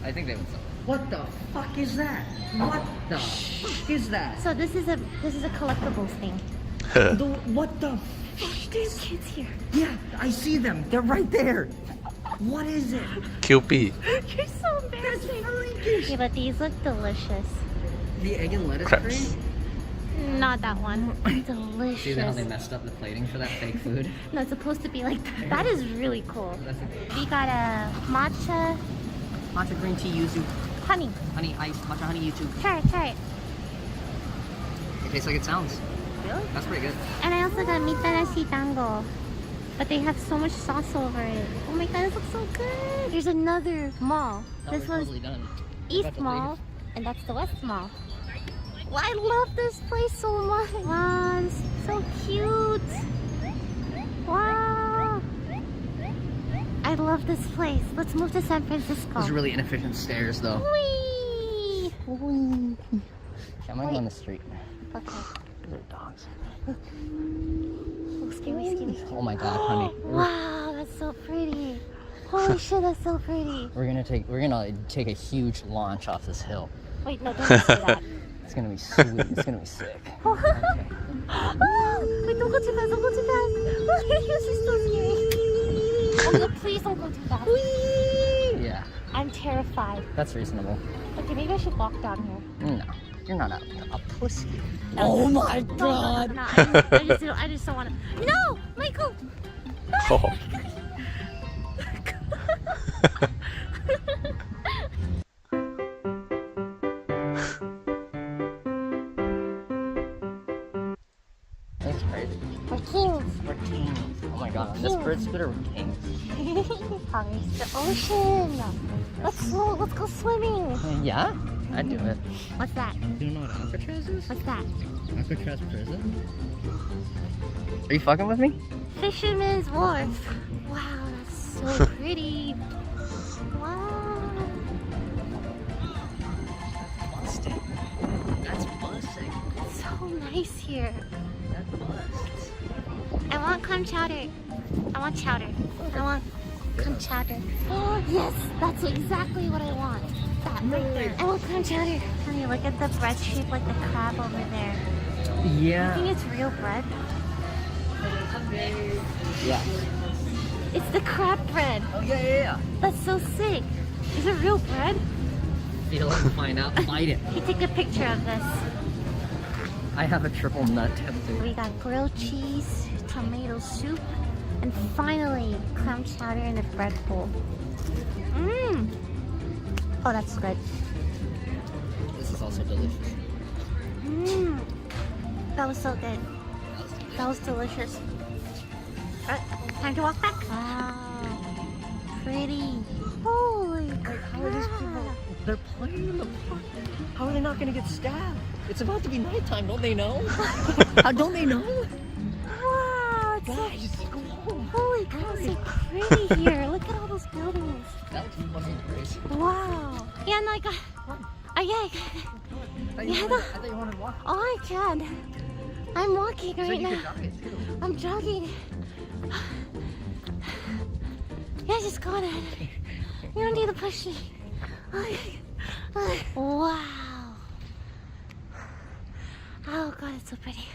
I think they would sell. What the fuck is that? What the fuck is that? So this is a collectibles thing. What the fuck? There's kids here. Yeah, I see them. They're right there. What is it? QP. You're so embarrassing. Yeah, but these look delicious. The egg and lettuce Crepes. cream? Not that one. Delicious. See how they messed up the plating for that fake food? No, it's supposed to be like that. That is really cool. We got a matcha Green tea yuzu. honey. Honey ice. Matcha honey yuzu. Try it. It tastes like it sounds. Really? That's pretty good. And I also got mitarashi dango. but they have so much sauce over it. Oh my god, this looks so good. There's another mall. This one's East Mall, and that's the West Mall. Well, I love this place so much. Wow, this is so cute. Wow. I love this place. Let's move to San Francisco. Those really inefficient stairs, though. Whee! I'm gonna go on the street. Okay. Those are dogs. Oh, scary. Oh my god, honey. Wow, that's so pretty. Holy shit, that's so pretty. We're gonna take a huge launch off this hill. Wait, no, don't say that. It's gonna be sweet. It's gonna be sick. Oh, wait, don't go too fast, don't go too fast. This is so scary. Oh no, please don't go too fast. Yeah, I'm terrified. that's reasonable. Okay, maybe I should walk down here. No, you're not a pussy. No, Oh my no, god! No, I just don't want to. No, Michael! Oh. That's crazy. We're kings. We're kings. Oh my god, on this bird scooter, we're kings. There's the ocean. Let's go swimming. Yeah, I'd do it. What's that? You don't know what Alcatraz is? What's that? Alcatraz prison? Are you fucking with me? Fisherman's Wharf. Wow, that's so pretty. Wow. Busting. That's busting. It's so nice here. That busts. I want clam chowder. I want chowder. I want clam chowder. Oh, yes, that's exactly what I want. That right there. I want clam chowder. Honey, look at the bread shape like the crab over there. Yeah. You think it's real bread? Yeah. It's the crab bread. Oh, yeah. That's so sick. Is it real bread? Feel it, find out, fight it. Hey, take a picture of this. I have a triple nut tempting. We got grilled cheese, tomato soup, and finally clam chowder in a bread bowl. Mmm. Oh, that's good. This is also delicious. Mmm. That was so good. That was delicious. Time to walk back. Wow. Pretty. Holy crap. How are these people? They're playing in the park. How are they not gonna get stabbed? It's about to be nighttime, don't they know? How don't they know? Wow. It's Guys, so, holy crap, it's so pretty here. Look at all those buildings. that was fucking crazy. Wow. Yeah, no, I got. Yeah, I yeah, thought you wanted to walk. Oh, I can. I'm walking So right you now. could jog it too. I'm jogging. Yeah, just go ahead. You don't need to push me. Wow. Oh god, it's so pretty.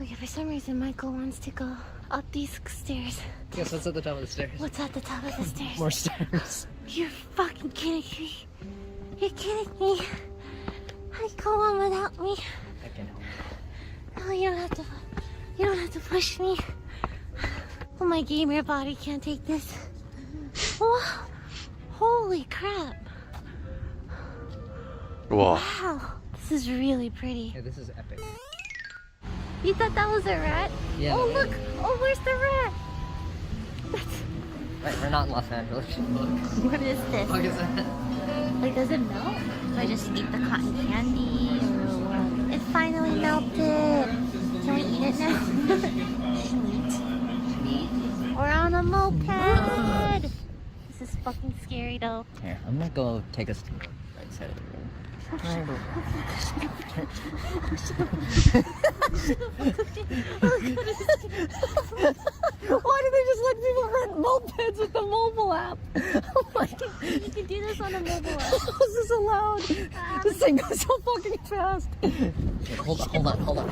Okay, for some reason Michael wants to go up these stairs. Guess what's at the top of the stairs? What's at the top of the stairs? More stairs. You're fucking kidding me. You're kidding me. How go on without me? I can help. No, you don't have to push me. Oh, my gamer body can't take this. Wow. Holy crap. Whoa. Wow. This is really pretty. Yeah, this is epic. You thought that was a rat? Yeah. Oh, look. Oh, where's the rat? Wait, we're not in Los Angeles. Look. What is this? What is that? Like, does it melt? Do I just eat the cotton candy? Or what? It finally melted. Can we eat it now? Neat. We're on a moped. This is fucking scary though. Here, I'm gonna go take us to the right side of the room. Why do they just let people rent mopeds with the mobile app? Oh my god. You can do this on a mobile app. How is this allowed? This thing goes so fucking fast. Here, hold on.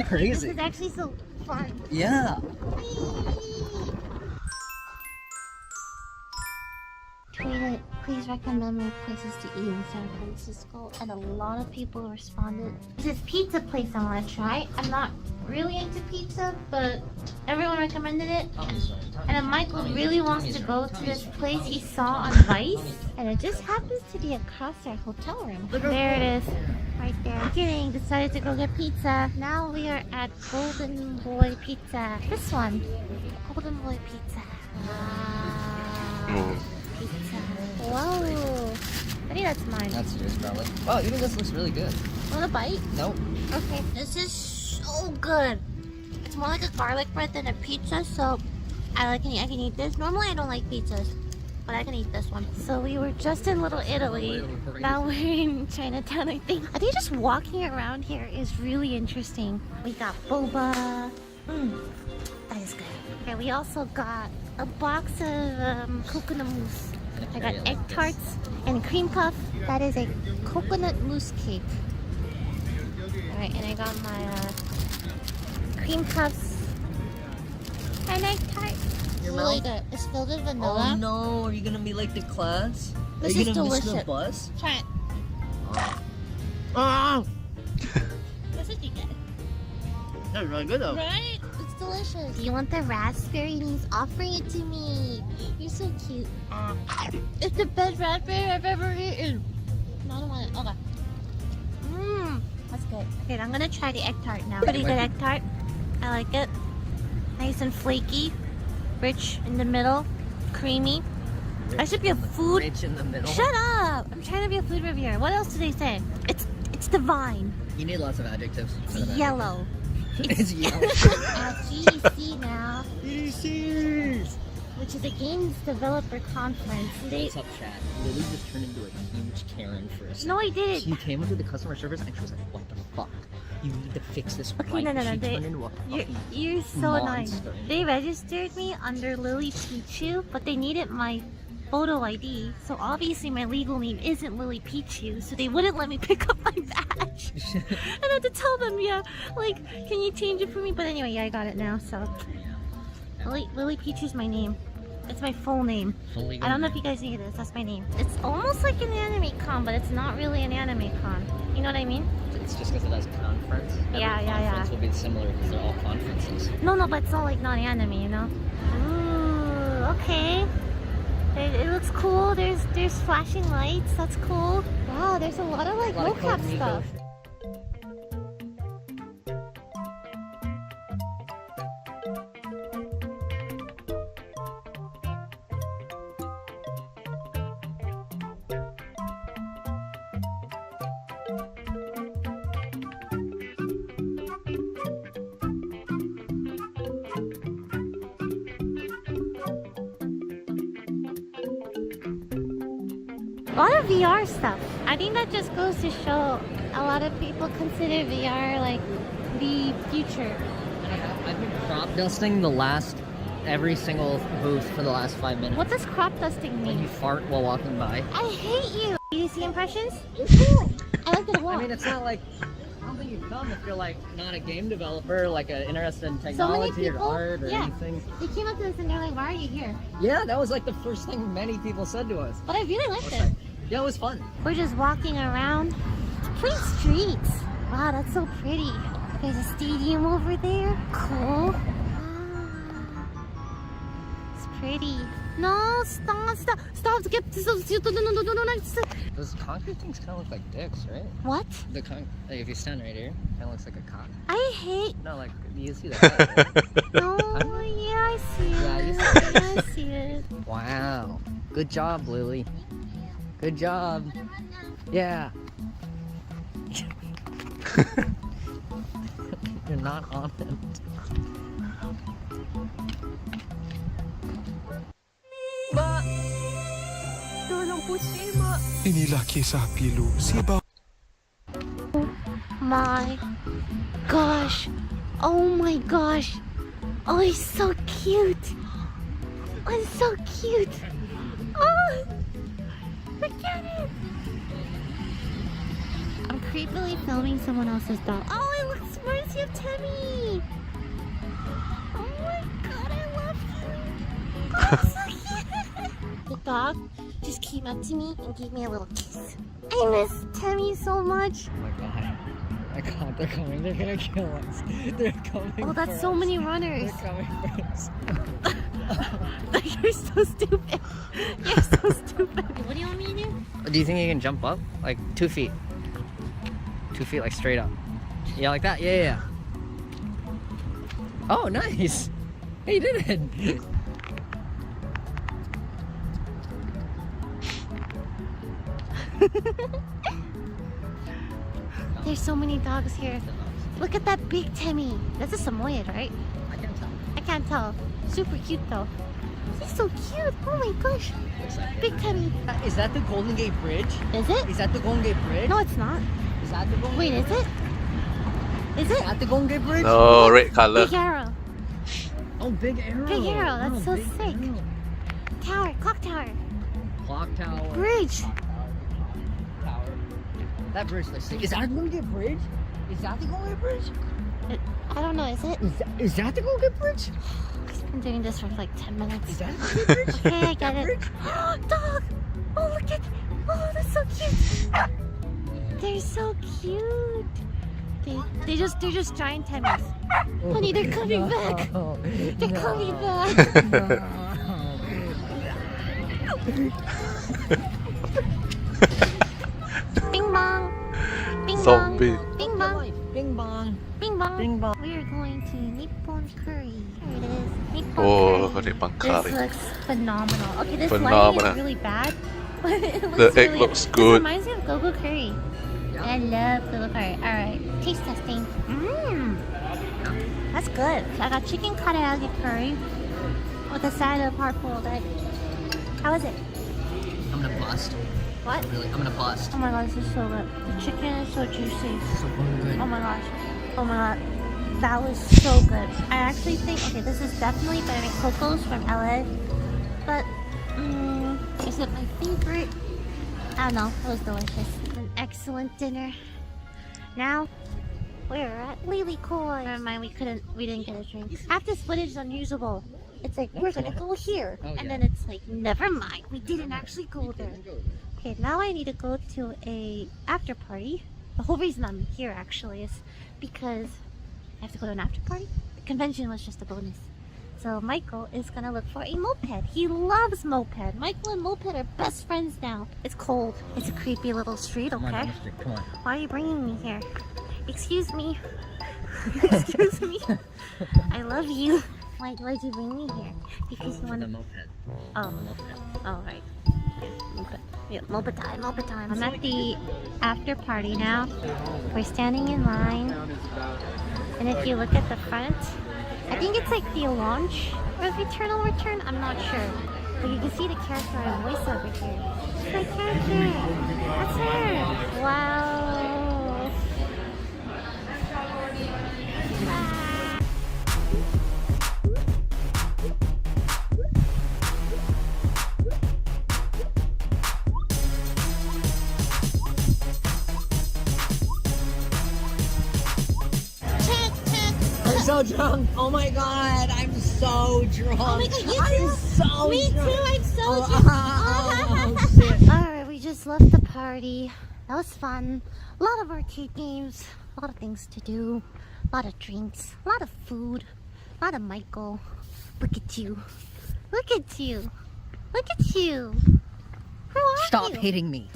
Crazy. This is actually so fun. Yeah. Tweeted, please recommend more places to eat in San Francisco, and a lot of people responded. There's this pizza place I want to try. I'm not really into pizza, but everyone recommended it. And then Michael really wants to go to this place he saw on Vice, and it just happens to be across our hotel room. There it is, right there. Kidding, decided to go get pizza. Now we are at Golden Boy Pizza. This one. Golden Boy Pizza. Wow. Pizza. Whoa. I think that's mine. That's yours, probably. Wow, even this looks really good. Want a bite? Nope. Okay. This is so good. It's more like a garlic bread than a pizza, so I can eat this. Normally I don't like pizzas, but I can eat this one. So we were just in Little Italy. Now we're in Chinatown, I think. I think just walking around here is really interesting. We got boba. That is good. Okay, we also got a box of coconut mousse. I got egg tarts and cream puff. That is a coconut mousse cake. Alright, and I got my cream puffs and egg tart. Your Really mouth? good. It's filled with vanilla. Oh no, are you gonna be like the class? This are you is gonna delicious. miss the bus? Try it. Oh. This is good. That's really good though. Right? It's delicious. Do you want the raspberry? And he's offering it to me. You're so cute. It's the best raspberry I've ever eaten. No, I don't want it. Okay. That's good. Okay, I'm gonna try the egg tart now. Pretty good egg tart. I like it. Nice and flaky. Rich in the middle. Creamy. I should be a food. Rich in the middle. Shut up! I'm trying to be a food reviewer. What else do they say? It's divine. You need lots of adjectives. It's yellow. It's yellow. GDC now. GDC! Which is a games developer conference. What's up, chat? Lily just turned into a huge Karen for a second. No, I didn't. She came into the customer service and she was like, what the fuck? You need to fix this Okay, right. no. She turned into a You're so annoying. monster. They registered me under Lily Pichu, but they needed my photo ID. So obviously my legal name isn't Lily Pichu, so they wouldn't let me pick up my badge. And I had to tell them, yeah, like, can you change it for me? But anyway, yeah, I got it now, so. Lily Pichu's my name. It's my full name. I don't know if you guys knew this. That's my name. It's almost like an anime con, but it's not really an anime con. You know what I mean? It's just because it has conference. Yeah. Conference will be similar because they're all conferences. No, but it's all like not anime, you know? Ooh, okay. It looks cool. There's flashing lights. That's cool. Wow, there's a lot of like mocap stuff. A lot of VR stuff. I think that just goes to show a lot of people consider VR like the future. I've been crop dusting every single booth for the last 5 minutes. What does crop dusting mean? When you fart while walking by. I hate you. Do you see impressions? It's cool. I like it a lot. I mean, it's not like, I don't think you'd come if you're like not a game developer, like interested in So many technology or people, art or yeah, anything. they came up to us and they're like, why are you here? Yeah, that was like the first thing many people said to us. But I really liked it. Yeah, it was fun. We're just walking around. Pretty streets. Wow, that's so pretty. There's a stadium over there. Cool. It's pretty. No, stop. Get Those concrete things kind of look like dicks, right? What? Like if you stand right here, kind of looks like a cock. I hate. No, like you see that? No, yeah, I see it. Yeah, you see it. Yeah, I see it. Wow. Good job, Lily. Good job. Yeah. You're not on it. Inilah kisah pilu si Bang. My gosh. Oh my gosh. Oh, he's so cute. Oh, he's so cute. Oh, look at it. I'm creepily filming someone else's dog. Oh, it looks reminds me of Temmie. Oh my god, I love him. Oh, so cute. The dog just came up to me and gave me a little kiss. I miss Temmie so much. Oh my god. My god, they're coming. They're gonna kill us. They're coming. Oh, that's so many runners. They're coming for us. You're so stupid. You're so stupid. What do you want me to do? Do you think you can jump up? Like 2 feet? 2 feet like straight up. Yeah, like that. Yeah. Oh, nice. Hey, you did it. There's so many dogs here. Look at that big Timmy. That's a Samoyed, right? I can't tell. I can't tell. Super cute though. He's so cute. Oh my gosh. Big Timmy. Is that the Golden Gate Bridge? Is it? Is that the Golden Gate Bridge? No, it's not. Is that the Golden Wait, Gate is it? Is it? Is that the Golden Gate Bridge? No, red color. Big arrow. Oh, Big Arrow. Big arrow. That's Oh, so Big sick. Arrow. Tower. Clock tower. Clock tower. Bridge. Tower. That bridge looks sick. Is that the Golden Gate Bridge? Is that the Golden Gate Bridge? I don't know. Is it? Is that the Golden Gate Bridge? I've been doing this for like 10 minutes. Is that the Golden Gate Bridge? Okay, I get it. Dog. Oh, look at. Oh, that's so cute. They're so cute. They're just giant Timmies. Honey, they're coming back. They're coming back. Bing bong. Bing bong. Zombie. Bing bong. Bing bong. Bing bong. Bing bong. We are going to Nippon Curry. Here it is. Nippon Oh, Curry. Nippon This Curry. looks phenomenal. Okay, this lighting Phenomenal. is really bad. But it looks The egg really looks This good. reminds me of Go-Go Curry. I love Go-Go Curry. Alright, taste testing. Mmm. That's good. So I got chicken karaage curry with a side of hard-boiled egg. How is it? I'm gonna bust. What? Really, I'm gonna bust. Oh my god, this is so good. The chicken is so juicy. So good. Oh my gosh. Oh my god. That was so good. I actually think, okay, this is definitely better than Coco's from LA. But, is it my favorite? I don't know. It was delicious. An excellent dinner. Now, we're at Lily Koi. Never mind, we didn't get a drink. Half this footage is unusable. It's like, we're gonna go here. Oh, and yeah. then it's like, never mind. We didn't actually go there. Okay, now I need to go to a after party. The whole reason I'm here actually is because I have to go to an after party. The convention was just a bonus. So Michael is gonna look for a moped. He loves moped. Michael and moped are best friends now. It's cold. It's a creepy little street, Come on, okay? Mystic, come on. Why are you bringing me here? Excuse me. Excuse me. I love you. Why'd you bring me here? Because you want The to... moped. Oh, oh, right. Okay. Yeah, moped time, moped time. I'm at the after party now. We're standing in line. And if you look at the front, I think it's like the launch of Eternal Return. I'm not sure. But you can see the character and voice over here. It's my character. That's her. Wow. I'm so drunk. Oh my god, I'm so drunk. Oh my god, you I'm too? so Me drunk. too, I'm so Oh, drunk. oh, shit. Alright, we just left the party. That was fun. A lot of arcade games, a lot of things to do, a lot of drinks, a lot of food, a lot of Michael. Look at you. Look at you. Look at you. Who are Stop you? hitting me.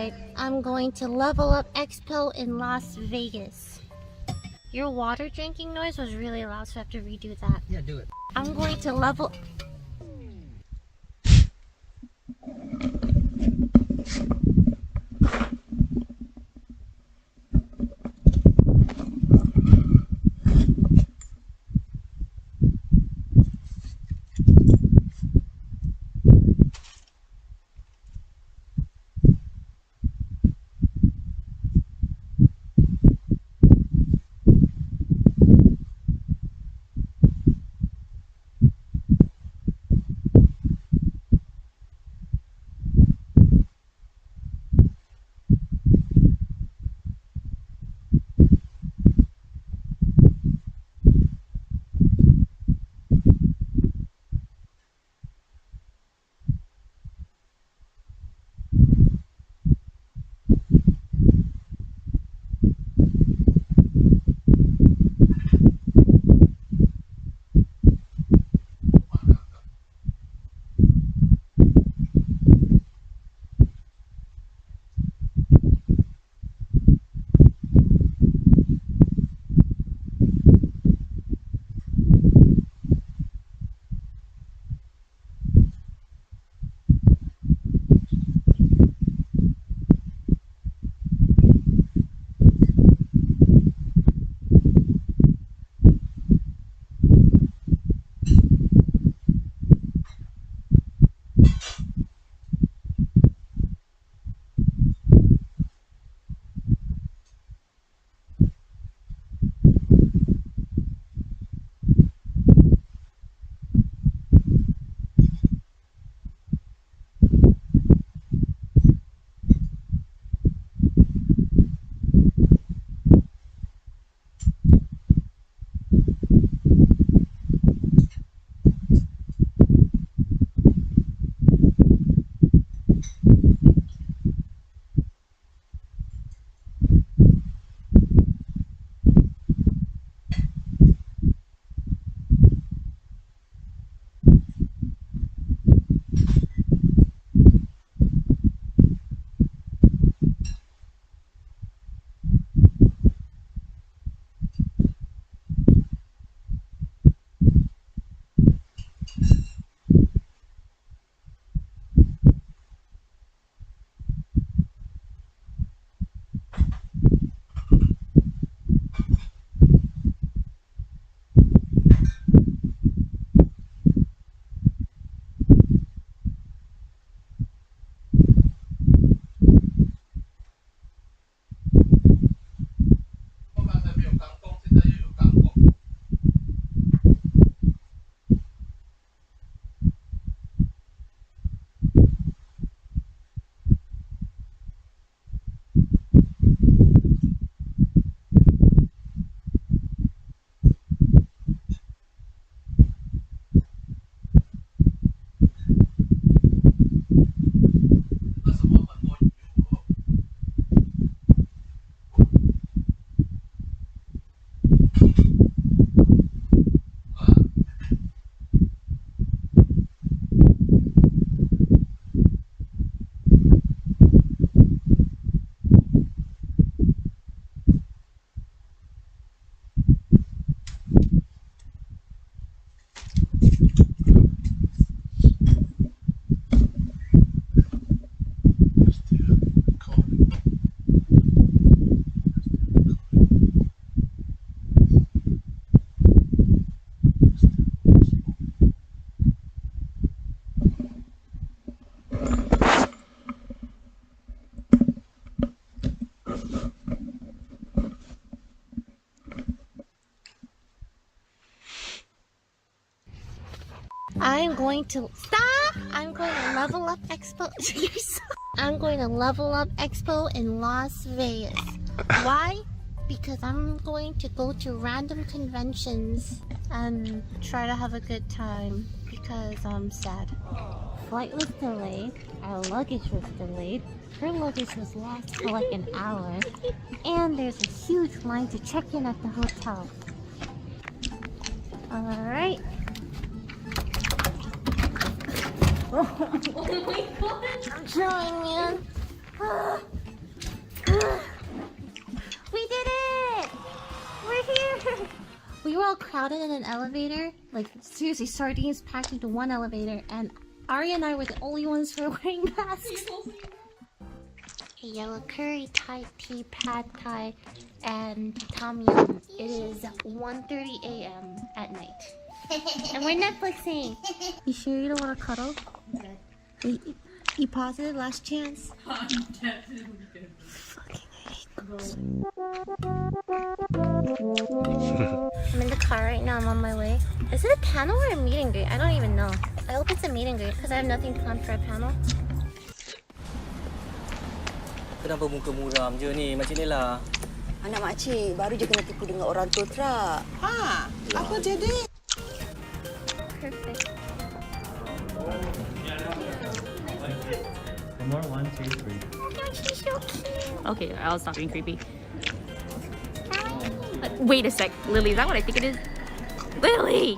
Alright, I'm going to Level Up Expo in Las Vegas. Your water drinking noise was really loud, so I have to redo that. Yeah, do it. I'm going to level... I'm going to stop. I'm going to Level Up Expo. I'm going to Level Up Expo in Las Vegas. Why? Because I'm going to go to random conventions and try to have a good time because I'm sad. Flight was delayed. Our luggage was delayed. Her luggage was lost for like an hour. And there's a huge line to check in at the hotel. Alright. Oh my god! I'm trying, man. We did it! We're here! We were all crowded in an elevator. Like, seriously, sardines packed into one elevator, and Ari and I were the only ones who were wearing masks. A yellow curry, Thai tea, pad Thai, and tom yum. It is 1:30 a.m. at night. And we're Netflixing. You sure you don't want to cuddle? Wait, you positive? Last chance? Fucking I hate those. I'm in the car right now. I'm on my way. Is it a panel or a meet and greet? I don't even know. I hope it's a meet and greet because I have nothing planned for a panel. Kenapa muka muram je ni, Makcik Nela? Anak makcik baru je kena tipu dengan orang tua trak. Ha, apa jadi? Perfect. More 1, 2, 3. Oh my God, she's so cute. Okay, I'll stop being creepy. Wait a sec, Lily, is that what I think it is? Lily!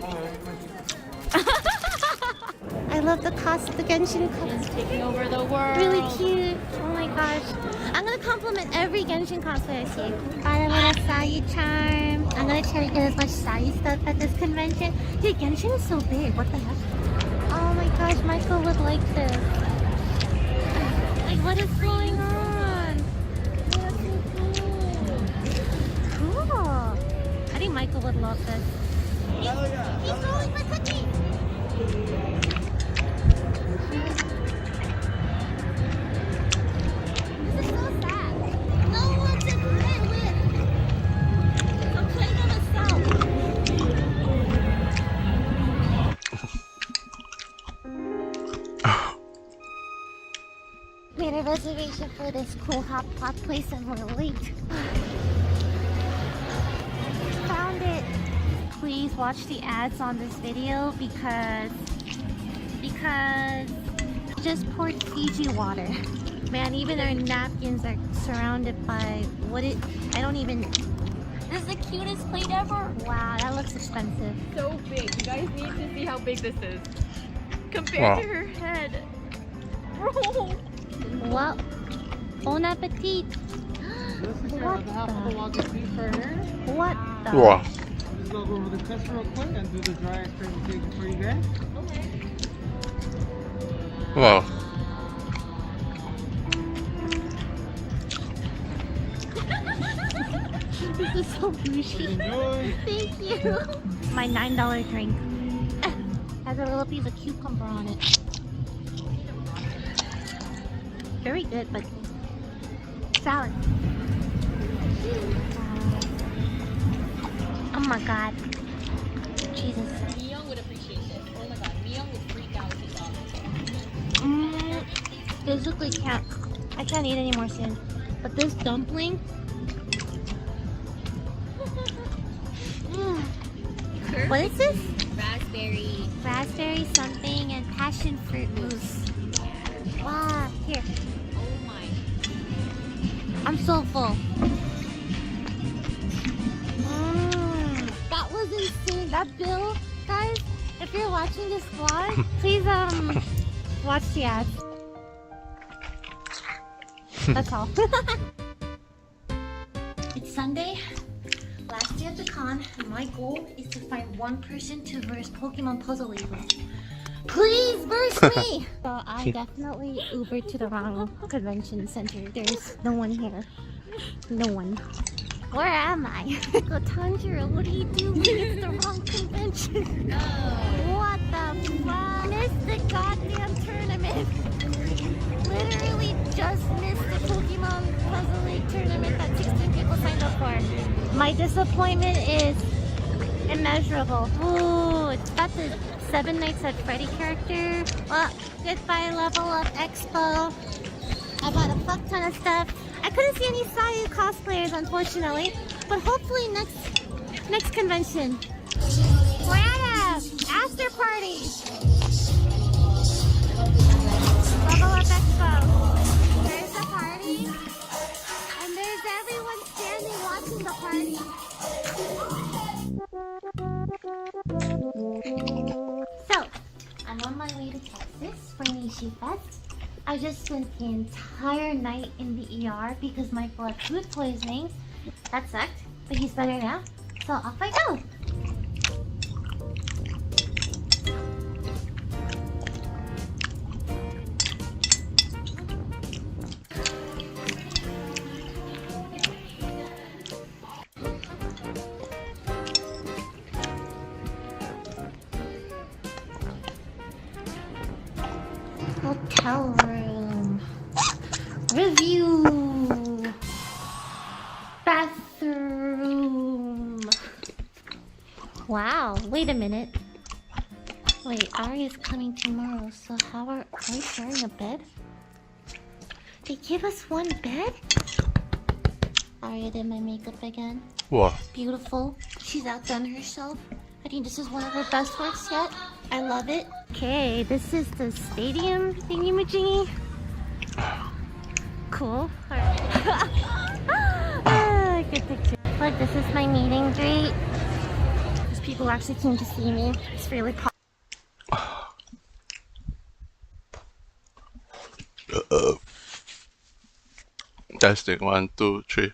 I love the Genshin cosplay. Taking over the world. Really cute. Oh my gosh. I'm gonna compliment every Genshin cosplay I see. I want a Sayu charm. I'm gonna try to get as much Sayu stuff at this convention. Dude, Genshin is so big. What the heck? Oh my gosh, Michael would like this. Like, what is going on? That's so cool. Cool. I think Michael would love this. He's throwing my cookie. This is so sad. No one to play with. So play them yourself. Made a reservation for this cool hot pot place and we're late. Found it. Please watch the ads on this video because just poured Fiji water. Man, even our napkins are surrounded by I don't even. This is the cutest plate ever. Wow, that looks expensive. So big. You guys need to see how big this is. Compared to her head. Bro. Well, bon appetit. What the? Wow. Just go over the customer real quick and do the dry ice presentation for you guys. Okay. Wow. This is so bougie. Enjoy. Thank you. My $9 drink has a little piece of cucumber on it. Very good, but salad. Oh my god. Jesus. Myung would appreciate this. Oh my god, Myung would freak out if he saw this. Physically I can't eat anymore soon. But this dumpling. What is this? Raspberry something and passion fruit mousse. Wow, here. Oh my. I'm so full. That was insane. That bill, guys, if you're watching this vlog, please watch the ads. That's all. It's Sunday, last day of the con, and my goal is to find one person to verse Pokemon Puzzle League with. Please verse me! So I definitely Ubered to the wrong convention center. There's no one here. No one. Where am I? Tanjiro, what are you doing? It's the wrong convention. No. What the fuck? Missed the goddamn tournament. Literally just missed the Pokemon Puzzle League tournament that 16 people signed up for. My disappointment is immeasurable. Ooh, it's got the 7 Nights at Freddy character. Well, goodbye Level Up Expo. I bought a fuck ton of stuff. I couldn't see any Sayu cosplayers, unfortunately, but hopefully next convention. We're at a after party. Level Up Expo. There's the party, and there's everyone standing watching the party. So, I'm on my way to Texas for Nishi Fest. I just spent the entire night in the ER because Michael had food poisoning. That sucked, but he's better now. So off I go. Hotel room. Review. Bathroom. Wow, wait a minute. Wait, Ari's coming tomorrow, so are we sharing a bed? They give us one bed? Aria did my makeup again. Wow. Beautiful. She's outdone herself. I think this is one of her best works yet. I love it. Okay, this is the stadium thingy-majiggy. Cool. Good picture. Look, this is my meet and greet. There's people who actually came to see me. It's really Testing 1, 2, 3.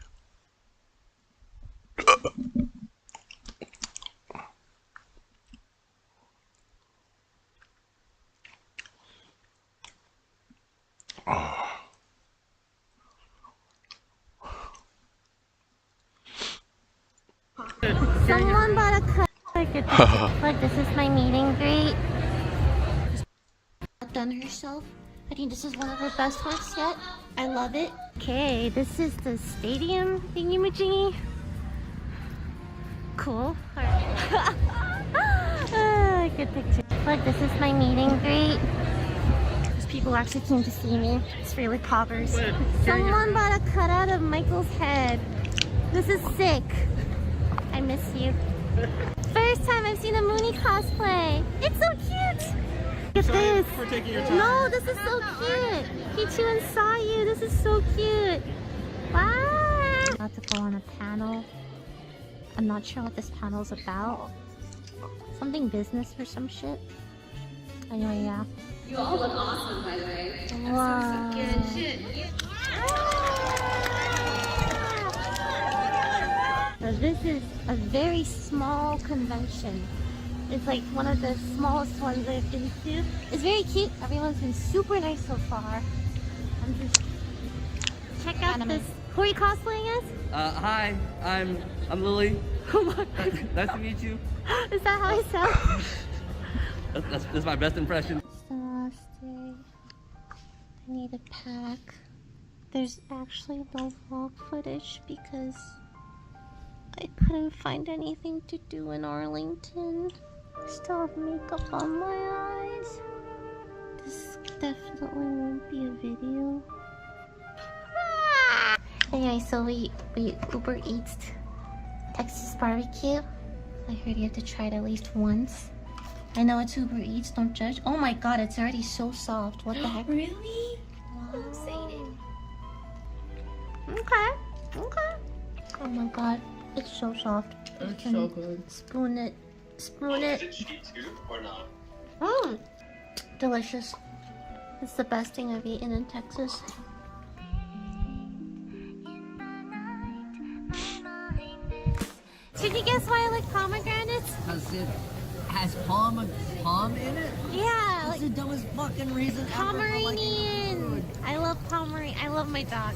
Someone bought a cut. Look, this is my meet and greet. Done herself. I think this is one of her best works yet. I love it. Okay, this is the stadium thingy-majiggy. Cool. Good picture. Look, this is my meet and greet. There's people who actually came to see me. It's really poggers. Someone bought a cutout of Michael's head. This is sick. I miss you. First time I've seen a Mooney cosplay. It's so cute. Look at this. For taking your time. No, this is so cute. Pichu and Sayu, this is so cute. Wow. About to go on a panel. I'm not sure what this panel's about. Something business or some shit. Anyway, yeah. You all look awesome, by the way. Wow. Good shit. So this is a very small convention. It's like one of the smallest ones I've been to. It's very cute. Everyone's been super nice so far. I'm just check out this. Who are you cosplaying as? Hi, I'm Lily. Oh my God. Nice to meet you. Is that how I sound? That's my best impression. Namaste. I need a pack. There's actually no vlog footage because I couldn't find anything to do in Arlington. I still have makeup on my eyes. This definitely won't be a video. Anyway, so we Uber Eats Texas barbecue. I heard you have to try it at least once. I know it's Uber Eats, don't judge. Oh my god, it's already so soft. What the heck? Really? Wow. I'm excited. Okay. Oh my god, it's so soft. It's so good. Spoon it. Mmm. Delicious. It's the best thing I've eaten in Texas. Did you guess why I like pomegranates? Because it has palm in it? Yeah. That's the dumbest fucking reason ever for liking Pomeranian. food. I love Pomeranian. I love my dog.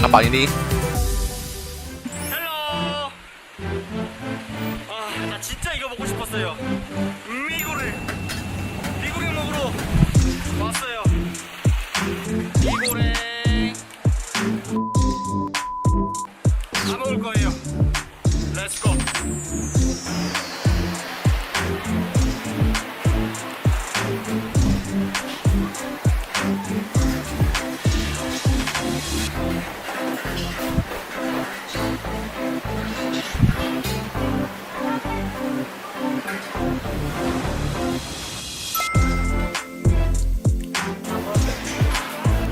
아빠이니? 아, 나 진짜 이거 먹고 싶었어요. 미고랭 먹으러 왔어요. 미고랭 다 먹을 거예요. Let's go.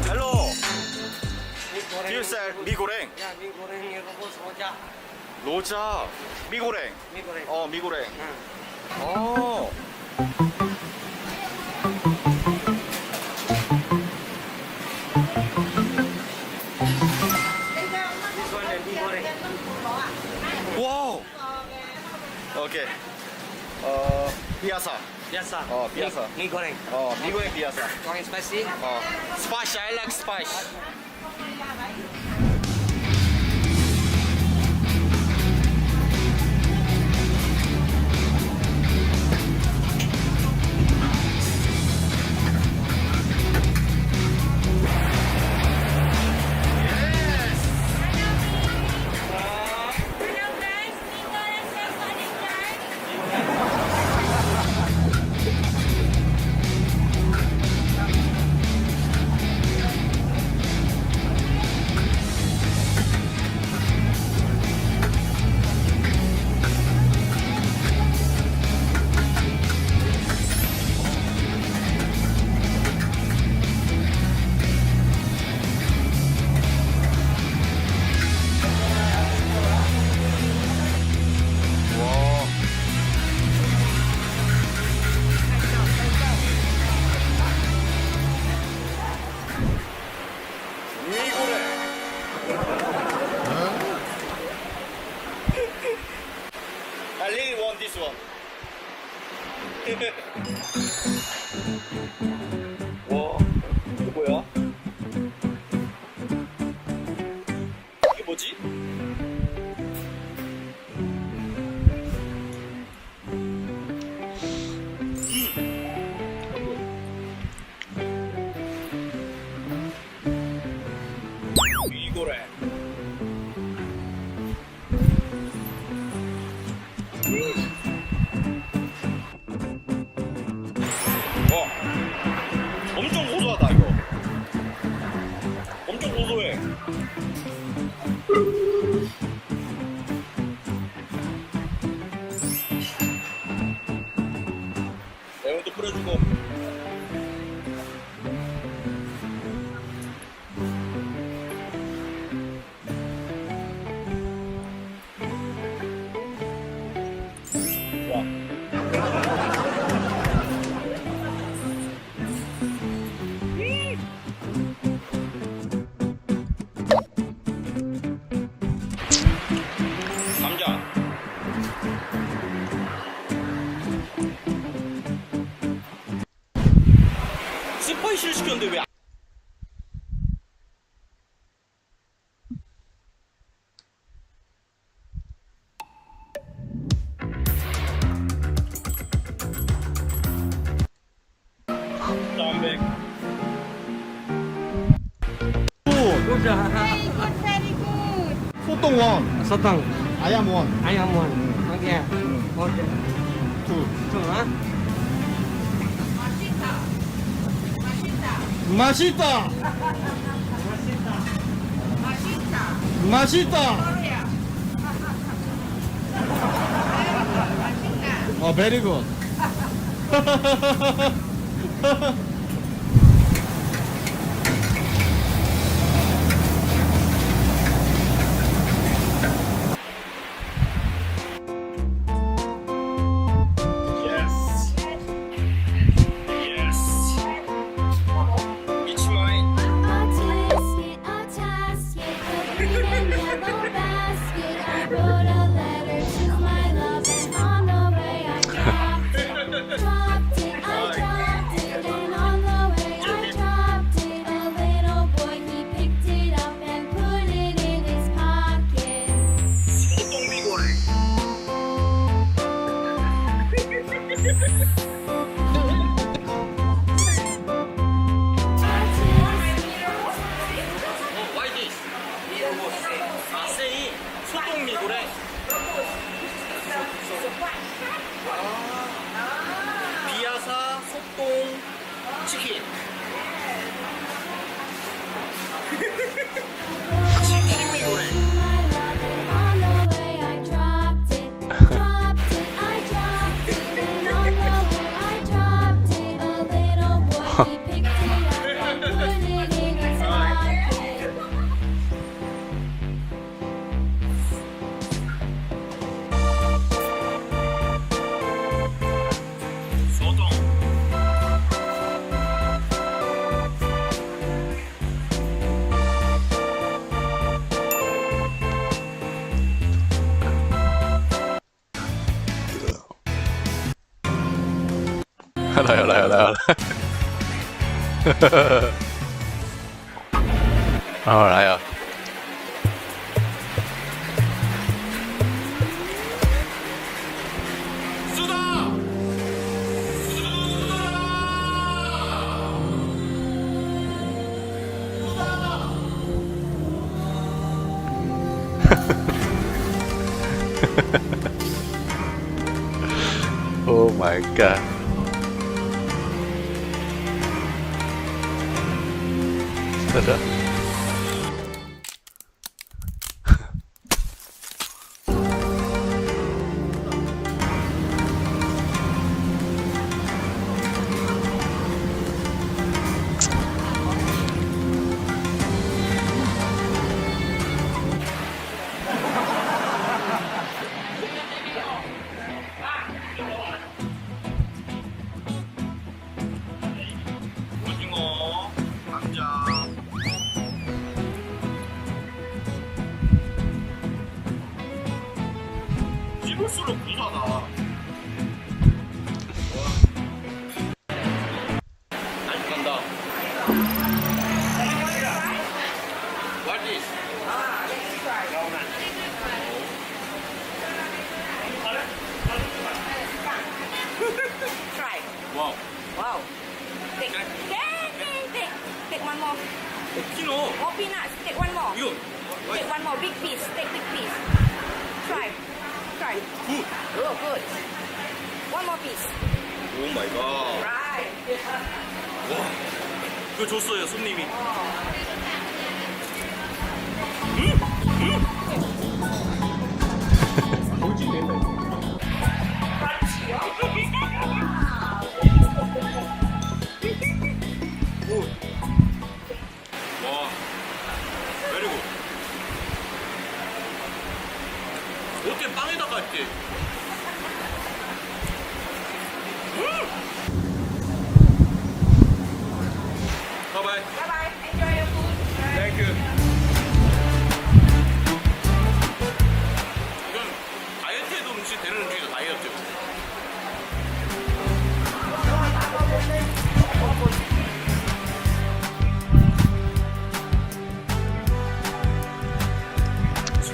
Hello. You said 미고랭. 야, 미고랭 로자. 로자. 미고랭. 미고랭. 미고랭. 어. 와우. 오케이. 비아사. Biasa. 비아사. Mie goreng. 미고랭 비아사. Goreng spicy. Spice. I like spice. I really want this one. 와, 이거 뭐야? 이게 뭐지? 이거래. 엄청 고소하다 이거. 엄청 고소해. 내용도 뿌려주고. 감자. 스파이시를 시켰는데 왜? 담백. Very good. 소똥 원. Sotong. 아얌 원. Ayam one. Okay. Okay. Two. Two, huh? 맛있다. 맛있다. very good. Yes. Yes. It's mine. 치킨. 알아요. 알아요. Oh my god. Ada. 씹을수록 고소하다. 아직 간다. What is? Try. Wow. Wow. Take one more. Kilo. More peanuts. Take one more. 이거. Take one more. Big piece. Take big piece. Try. Try. Good. Oh, good. One more piece. 오 마이 갓. Right. 와. 그거 줬어요, 손님이. 와, 그리고 어때 빵에다가 이렇게 바이바이. Bye-bye. Enjoy your food. 땡큐. 이건 다이어트에도 음식 되는 음식이다, 다이어트.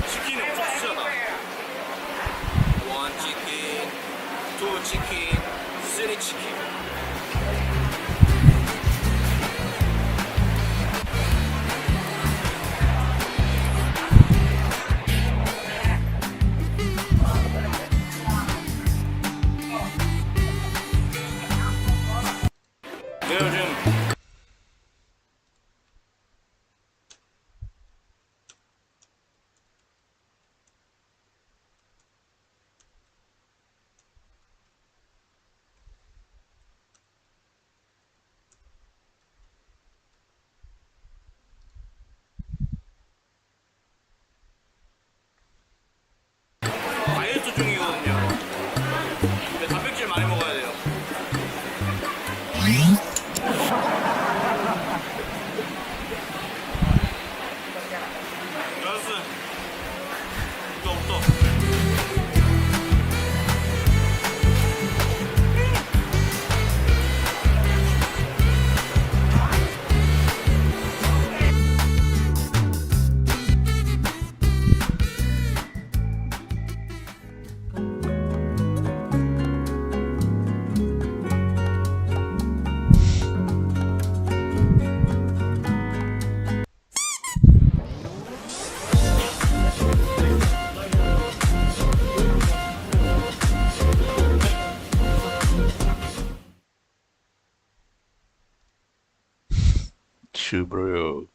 치킨이 엄청 비싸다. 1 치킨, 2 치킨, 3 치킨. 네, 요즘 다이어트 중이거든요. 근데 단백질 많이 먹어야 돼요. True, bro.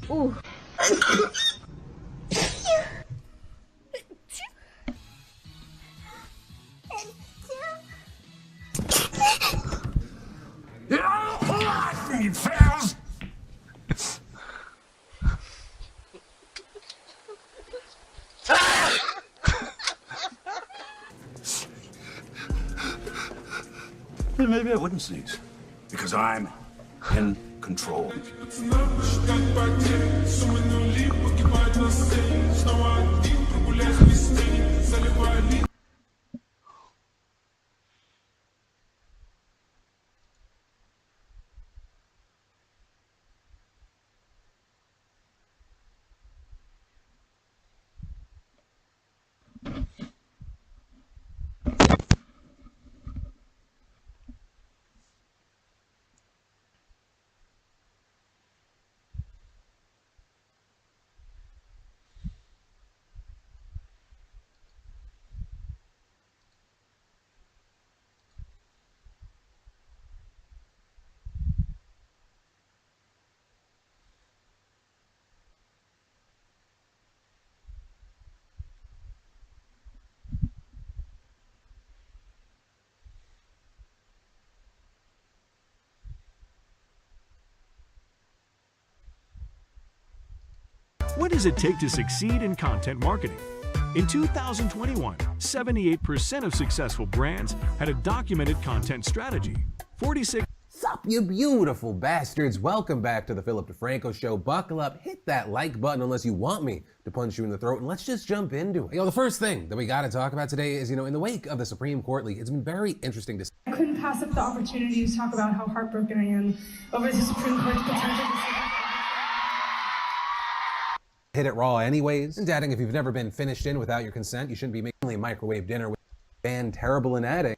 Ooh. Then maybe I wouldn't sneeze. Because I'm in control. What does it take to succeed in content marketing? In 2021, 78% of successful brands had a documented content strategy. 46. Sup, you beautiful bastards. Welcome back to the Philip DeFranco Show. Buckle up, hit that like button unless you want me to punch you in the throat, and let's just jump into it. The first thing that we gotta talk about today is, in the wake of the Supreme Court leak, it's been very interesting to see. I couldn't pass up the opportunity to talk about how heartbroken I am over the Supreme Court's potential decision. Hit it raw anyways. And adding, if you've never been finished in without your consent, you shouldn't be making a microwave dinner with a band terrible in adding.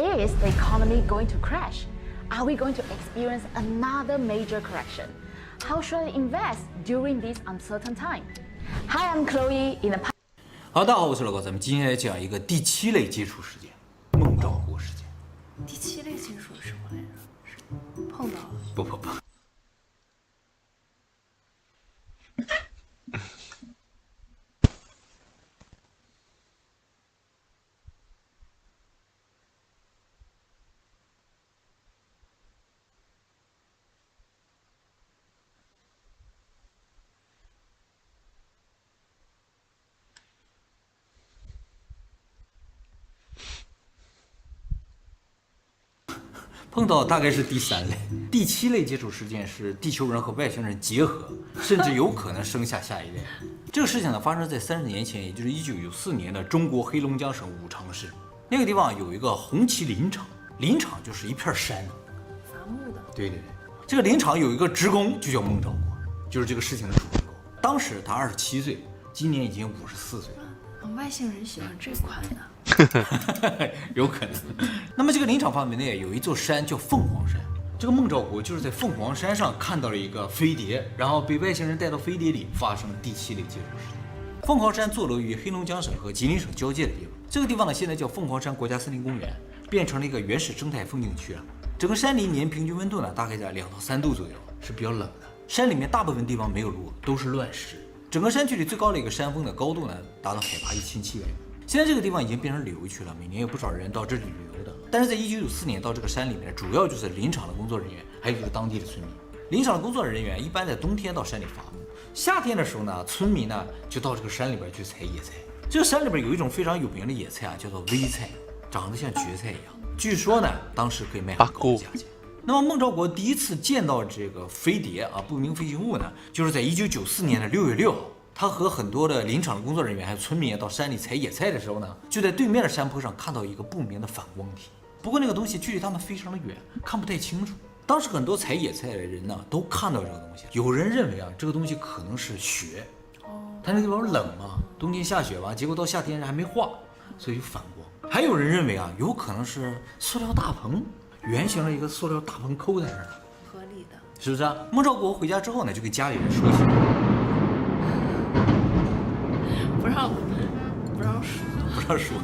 Is the economy going to crash? Are we going to experience another major correction? How should I invest during this uncertain time? Hi, I'm Chloe in the. 好，大家好，我是老高，咱们今天来讲一个第7类接触事件——孟兆国事件。第7类接触是什么来着？是碰到了？不。碰到大概是第3类，第7类接触事件是地球人和外星人结合，甚至有可能生下下一代。这个事情呢发生在30年前，也就是1994年的中国黑龙江省武昌市。那个地方有一个红旗林场，林场就是一片山，伐木的。对，这个林场有一个职工就叫孟兆国，就是这个事情的主人公。当时他27岁，今年已经54岁了。外星人喜欢这款的。有可能。那么这个林场范围内有一座山叫凤凰山，这个孟兆国就是在凤凰山上看到了一个飞碟，然后被外星人带到飞碟里，发生了第7类接触事件。凤凰山坐落于黑龙江省和吉林省交界的地方，这个地方呢现在叫凤凰山国家森林公园，变成了一个原始生态风景区了。整个山林年平均温度呢大概在2到3度左右，是比较冷的。山里面大部分地方没有路，都是乱石。整个山区里最高的一个山峰的高度呢达到海拔1700米。现在这个地方已经变成旅游区了，每年有不少人到这里旅游的。但是在1994年到这个山里面，主要就是林场的工作人员，还有就是当地的村民。林场的工作人员一般在冬天到山里伐木，夏天的时候呢，村民呢就到这个山里边去采野菜。这个山里边有一种非常有名的野菜啊，叫做微菜，长得像蕨菜一样。据说呢，当时可以卖很高的价钱。那么孟兆国第一次见到这个飞碟啊，不明飞行物呢，就是在1994年的6月6号。他和很多的林场的工作人员还有村民到山里采野菜的时候呢，就在对面的山坡上看到一个不明的反光体。不过那个东西距离他们非常的远，看不太清楚。当时很多采野菜的人呢都看到这个东西，有人认为啊这个东西可能是雪。它那地方冷嘛，冬天下雪吧，结果到夏天还没化，所以就反光。还有人认为啊有可能是塑料大棚，圆形的一个塑料大棚扣在那儿，合理的，是不是啊？孟兆国回家之后呢，就跟家里人说起来。不让说。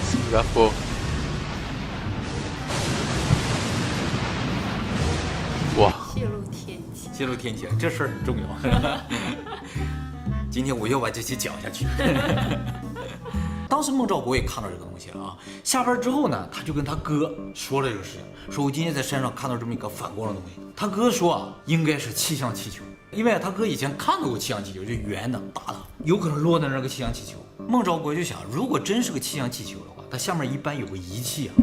新加坡。哇！泄露天机，这事儿很重要。今天我要把这期讲下去。当时孟兆国也看到这个东西了啊，下班之后呢，他就跟他哥说了这个事情，说我今天在山上看到这么一个反光的东西。他哥说啊，应该是气象气球，因为他哥以前看到过气象气球，就圆的大的，有可能落在那个气象气球。孟兆国就想，如果真是个气象气球的话，它下面一般有个仪器啊，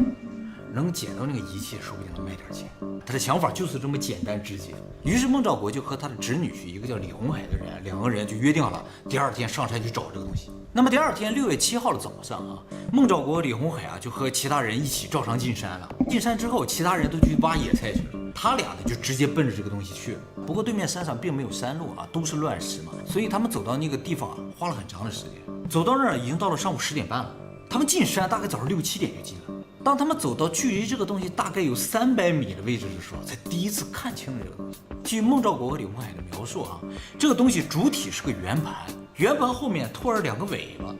能捡到那个仪器，说不定能卖点钱。他的想法就是这么简单直接。于是孟兆国就和他的侄女婿，一个叫李红海的人，2个人就约定好了，第2天上山去找这个东西。那么第2天6月7号的早上啊，孟兆国、李红海啊就和其他人一起照常进山了。进山之后，其他人都去挖野菜去了，他俩呢就直接奔着这个东西去了。不过对面山上并没有山路啊，都是乱石嘛，所以他们走到那个地方啊，花了很长的时间。走到那儿已经到了上午10点半了。他们进山大概早上6、7点就进了。当他们走到距离这个东西大概有300米的位置的时候，才第一次看清了这个东西。据孟兆国和李红海的描述啊，这个东西主体是个圆盘，圆盘后面拖着2个尾巴，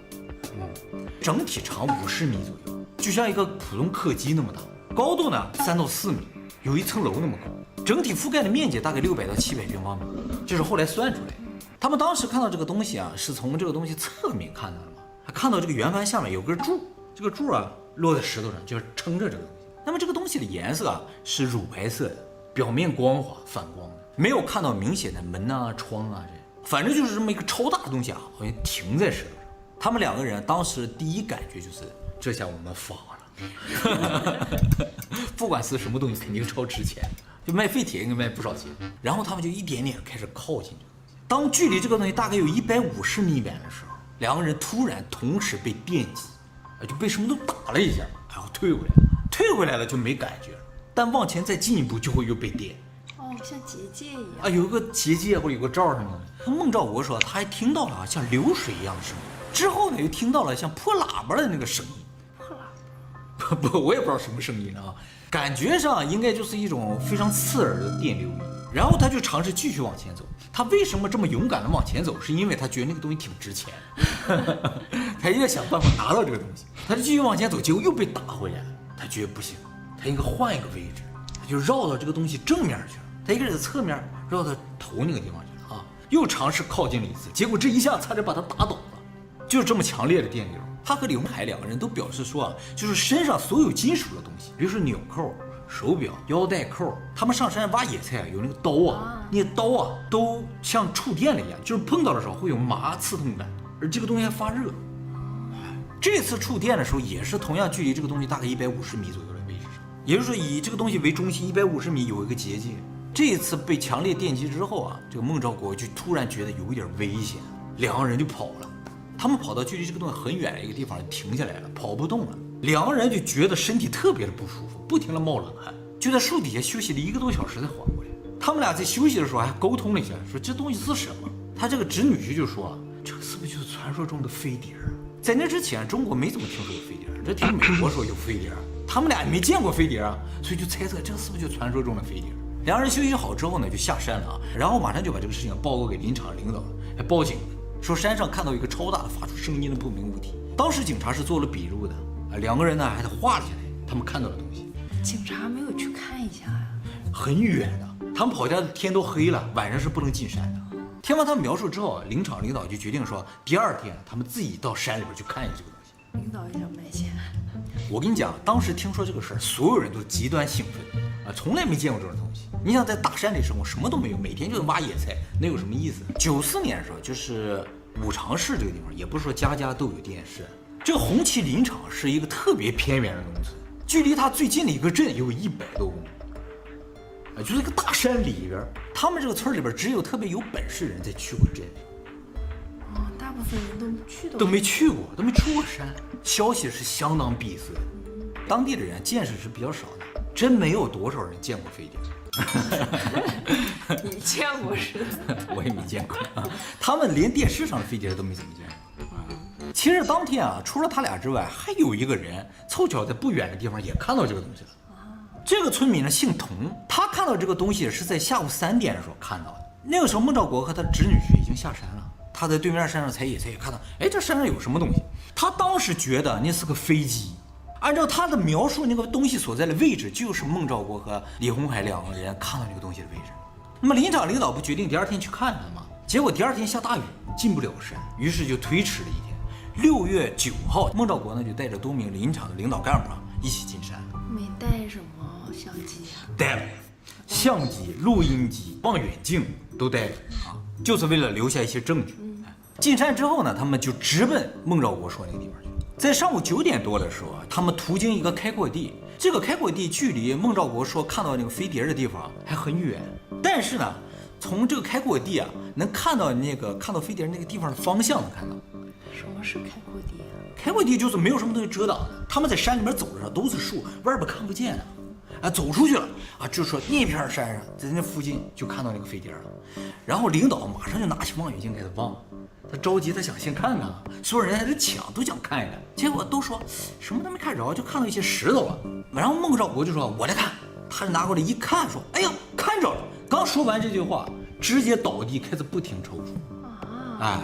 整体长50米左右，就像一个普通客机那么大，高度呢3到4米，有1层楼那么高，整体覆盖的面积大概600到700平方米，这是后来算出来的。他们当时看到这个东西啊，是从这个东西侧面看到的嘛，还看到这个圆盘下面有根柱，这个柱啊落在石头上，就是撑着这个东西。那么这个东西的颜色啊是乳白色的，表面光滑反光的，没有看到明显的门啊窗啊这，反正就是这么一个超大的东西啊，好像停在石头上。他们2个人当时第一感觉就是这下我们发了，不管是什么东西肯定超值钱，就卖废铁应该卖不少钱。然后他们就一点点开始靠近这个东西，当距离这个东西大概有150米远的时候，2个人突然同时被电击，就被什么都打了一下，然后退回来了就没感觉了，但往前再进一步就会又被电。哦，像结界一样啊，有个结界或者有个罩什么的。孟兆国说他还听到了像流水一样的声音，之后呢又听到了像破喇叭的那个声音。破喇叭？不，我也不知道什么声音啊，感觉上应该就是一种非常刺耳的电流音。然后他就尝试继续往前走。他为什么这么勇敢的往前走？是因为他觉得那个东西挺值钱，他也想办法拿到这个东西。他就继续往前走，结果又被打回来了。他觉得不行，他应该换一个位置，他就绕到这个东西正面去了。他一个人在侧面绕到头那个地方去了啊，又尝试靠近了一次，结果这一下差点把他打倒了。就是这么强烈的电流。他和李红海两个人都表示说啊，就是身上所有金属的东西，比如说纽扣、手表、腰带扣，他们上山挖野菜有那个刀啊，那刀啊都像触电了一样，就是碰到的时候会有麻刺痛感，而这个东西还发热。这次触电的时候也是同样距离这个东西大概150米左右的位置上，也就是说以这个东西为中心150米有一个结界。这一次被强烈电击之后啊，这个孟兆国就突然觉得有一点危险，两个人就跑了。他们跑到距离这个东西很远的一个地方停下来了，跑不动了。两个人就觉得身体特别的不舒服，不停的冒冷汗，就在树底下休息了1个多小时才缓过来。他们俩在休息的时候还沟通了一下，说这东西是什么？他这个侄女婿就说，这个是不是就是传说中的飞碟？在那之前，中国没怎么听说过飞碟，这听美国说有飞碟，他们俩也没见过飞碟啊，所以就猜测这个是不是就传说中的飞碟？两人休息好之后呢，就下山了啊，然后马上就把这个事情报告给林场领导了，还报警了。说山上看到一个超大的发出声音的不明物体，当时警察是做了笔录的啊，两个人呢还得画了下来他们看到的东西。警察没有去看一下呀？很远的，他们跑家天都黑了，晚上是不能进山的。听完他们描述之后，林场领导就决定说，第2天他们自己到山里边去看一下这个东西。领导也想卖钱。我跟你讲，当时听说这个事儿，所有人都极端兴奋啊，从来没见过这种东西。你想在大山里生活，什么都没有，每天就是挖野菜，那有什么意思？94年的时候，就是五常市这个地方，也不是说家家都有电视。这个红旗林场是一个特别偏远的农村，距离它最近的一个镇有100多公里，啊，就是一个大山里边。他们这个村里边只有特别有本事的人才去过镇，大部分人都没去过，都没出过山，消息是相当闭塞。当地的人见识是比较少的，真没有多少人见过飞碟。你见过是？我也没见过，他们连电视上的飞碟都没怎么见过。其实当天啊，除了他俩之外，还有一个人凑巧在不远的地方也看到这个东西了。这个村民呢姓童，他看到这个东西是在下午3点的时候看到的。那个时候孟兆国和他侄女婿已经下山了，他在对面山上采野菜，也看到，哎，这山上有什么东西？他当时觉得那是个飞机。按照他的描述，那个东西所在的位置就是孟兆国和李红海两个人看到那个东西的位置。那么林场领导不决定第2天去看看吗？结果第2天下大雨，进不了山，于是就推迟了1天。6月9号，孟兆国呢就带着多名林场的领导干部一起进山。没带什么相机啊？带了，相机、录音机、望远镜都带了啊，就是为了留下一些证据。进山之后呢，他们就直奔孟兆国说那个地方去。在上午9点多的时候啊，他们途经一个开阔地，这个开阔地距离孟兆国说看到那个飞碟的地方还很远，但是呢，从这个开阔地啊，能看到看到飞碟那个地方的方向能看到。什么是开阔地啊？开阔地就是没有什么东西遮挡的，他们在山里面走的时候都是树，外边看不见的。啊，走出去了啊，就说那片山上，在那附近就看到那个飞碟了。然后领导马上就拿起望远镜开始望，他着急，他想先看看，所有人还在抢，都想看一看，结果都说什么都没看着，就看到一些石头了。然后孟兆国就说：“我来看。”他就拿过来一看，说：“哎呀，看着了！”刚说完这句话，直接倒地，开始不停抽搐。哎，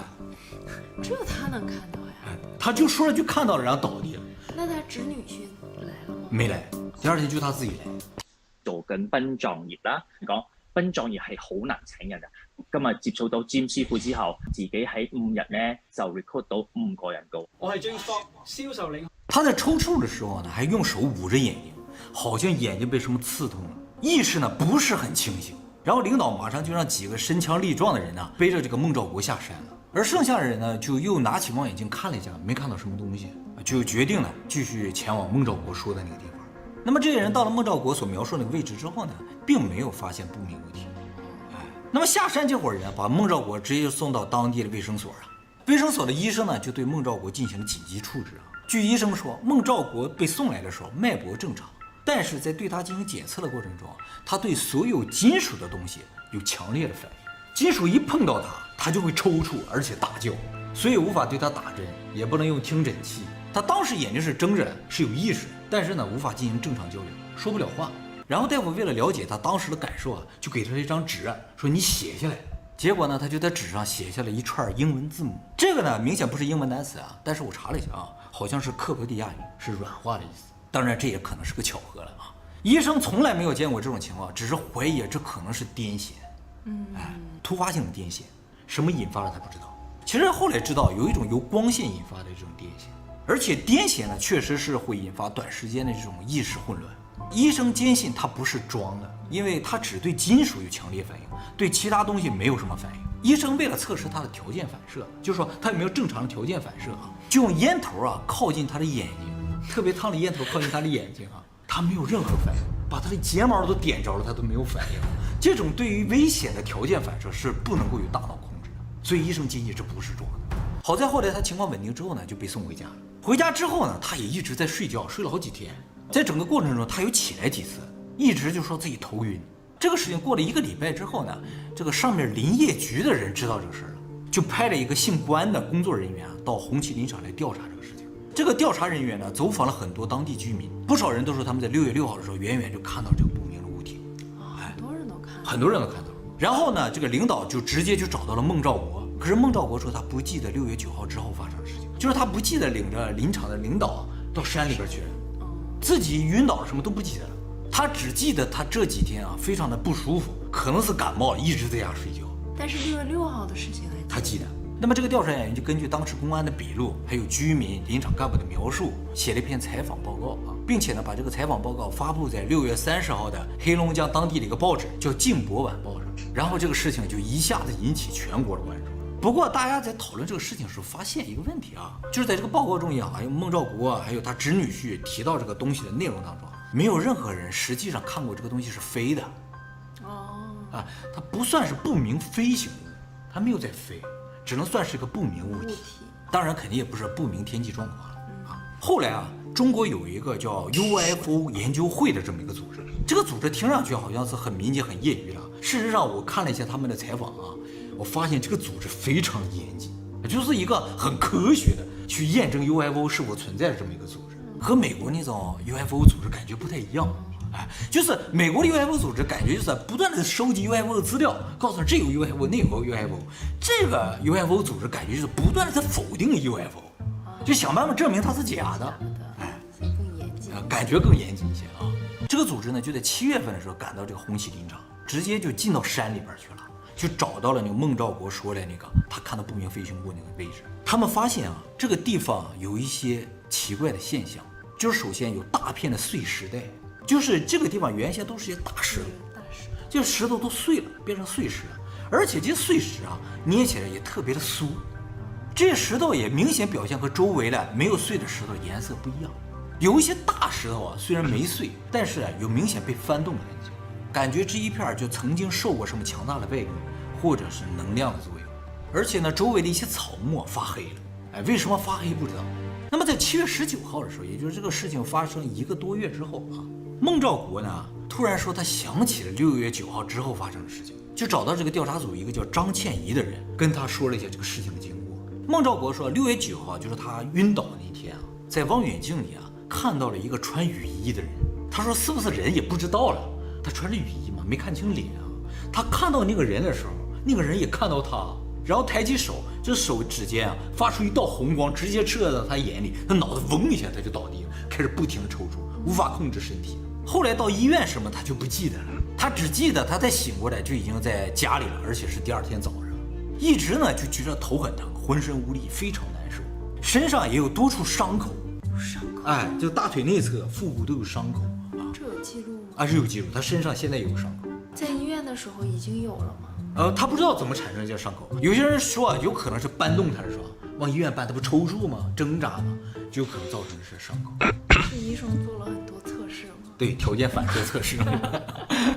这他能看到呀？他就说了句看到了，然后倒地了。那他侄女婿来了吗？没来，第2天就他自己來。做緊殯葬業啦，講殯葬業係好難請人嘅。今日接觸到詹師傅之後，自己喺5日咧就 recruit 到5個人工。我係 James Fox，銷售領。他在抽搐的時候呢，還用手捂着眼睛，好像眼睛被什麼刺痛了，意識呢不是很清醒。然後領導馬上就讓幾個身強力壯的人呢背着這個孟兆國下山了，而剩下的人呢就又拿起望遠鏡看了一下，沒看到什麼東西，就決定呢繼續前往孟兆國說的那個地方。那麼這些人到了孟兆國所描述的那個位置之後呢，並沒有發現不明物體。那麼下山這夥人把孟兆國直接就送到當地的衛生所了。衛生所的醫生呢就對孟兆國進行了緊急處置。據醫生說，孟兆國被送來的時候脈搏正常，但是在对他进行检测的过程中，他对所有金属的东西有强烈的反应，金属一碰到他，他就会抽搐而且大叫，所以无法对他打针，也不能用听诊器。他当时眼睛是睁着的，是有意识的，但是呢无法进行正常交流，说不了话。然后大夫为了了解他当时的感受啊，就给他一张纸，说你写下来。结果呢，他就在纸上写下了一串英文字母。这个呢，明显不是英文单词啊，但是我查了一下啊，好像是克罗地亚语，是软化的意思。当然，这也可能是个巧合了啊。医生从来没有见过这种情况，只是怀疑这可能是癫痫。突发性的癫痫，什么引发了他不知道。其实后来知道有一种由光线引发的这种癫痫，而且癫痫呢，确实是会引发短时间的这种意识混乱。医生坚信他不是装的，因为他只对金属有强烈反应，对其他东西没有什么反应。医生为了测试他的条件反射，就是说他有没有正常的条件反射啊，就用烟头啊靠近他的眼睛，特别烫的烟头靠近他的眼睛啊，他没有任何反应，把他的睫毛都点着了，他都没有反应。这种对于危险的条件反射是不能够由大脑控制的，所以医生坚信这不是装的。好在后来他情况稳定之后呢，就被送回家了。回家之后呢，他也一直在睡觉，睡了好几天。在整个过程中，他有起来几次，一直就说自己头晕。这个事情过了1个礼拜之后呢，这个上面林业局的人知道这个事儿了，就派了一个姓关的工作人员到红旗林场来调查这个事情。这个调查人员呢，走访了很多当地居民，不少人都说他们在6月6号的时候，远远就看到这个不明的物体。很多人都看到。很多人都看到。然后呢，这个领导就直接就找到了孟兆国。可是孟兆国说他不记得6月9号之后发生的事情，就是他不记得领着林场的领导到山里边去了。自己晕倒了什么都不记得了，他只记得他这几天啊非常的不舒服，可能是感冒了，一直在家睡觉。但是6月6号的事情他记得。那么这个调查人员就根据当时公安的笔录，还有居民、林场干部的描述，写了一篇采访报告啊，并且呢把这个采访报告发布在6月30号的黑龙江当地的一个报纸叫《镜博晚报》上。然后这个事情就一下子引起全国的关注。不过大家在讨论这个事情的时候，发现一个问题啊，就是在这个报告中也好，还有孟兆国还有他侄女婿提到这个东西的内容当中，没有任何人实际上看过这个东西是飞的。它不算是不明飞行物，它没有在飞，只能算是一个不明物体。当然肯定也不是不明天气状况了啊。后来啊，中国有一个叫 UFO 研究会的这么一个组织，这个组织听上去好像是很民间很业余的，事实上我看了一下他们的采访啊，我发现这个组织非常严谨，就是一个很科学的去验证 UFO 是否存在的这么一个组织，和美国那种 UFO 组织感觉不太一样。就是美国的 UFO 组织感觉就是不断的收集 UFO 的资料，告诉这有 UFO 那有 UFO， 这个 UFO 组织感觉就是不断的在否定 UFO， 就想办法证明它是假的。更严谨，感觉更严谨一些啊。这个组织呢就在7月份的时候赶到这个红旗林场，直接就进到山里边去了。就找到了那个孟兆国说的那个他看到不明飞行物那个位置。他们发现啊，这个地方有一些奇怪的现象，就是首先有大片的碎石带，就是这个地方原先都是一些大石头，这石头都碎了，变成碎石了，而且这些碎石啊捏起来也特别的酥，这些石头也明显表现和周围的没有碎的石头颜色不一样。有一些大石头啊虽然没碎，但是有明显被翻动的痕迹，感觉这一片就曾经受过什么强大的外力或者是能量的作用。而且呢，周围的一些草木发黑了，为什么发黑不知道。那么在7月19号的时候，也就是这个事情发生1个多月之后啊，孟兆国呢突然说他想起了6月9号之后发生的事情，就找到这个调查组一个叫张倩怡的人，跟他说了一下这个事情的经过。孟兆国说6月9号就是他晕倒那天啊，在望远镜里啊看到了一个穿雨衣的人，他说是不是人也不知道了，他穿着雨衣嘛，没看清脸啊。他看到那个人的时候，那个人也看到他，然后抬起手，这手指尖啊发出一道红光，直接射到他眼里，他脑子嗡一下他就倒地了，开始不停的抽搐，无法控制身体。后来到医院什么他就不记得了，他只记得他再醒过来就已经在家里了，而且是第2天早上，一直呢就觉得头很疼，浑身无力，非常难受，身上也有多处伤口，就大腿内侧、腹部都有伤口啊。这有记录吗？是有记录，他身上现在也有伤口。在医院的时候已经有了吗？他不知道怎么产生这些伤口，有些人说有可能是搬动他的时候往医院搬，他不抽搐吗？挣扎吗？就有可能造成这些伤口。是医生做了很多测试吗？对，条件反射测试。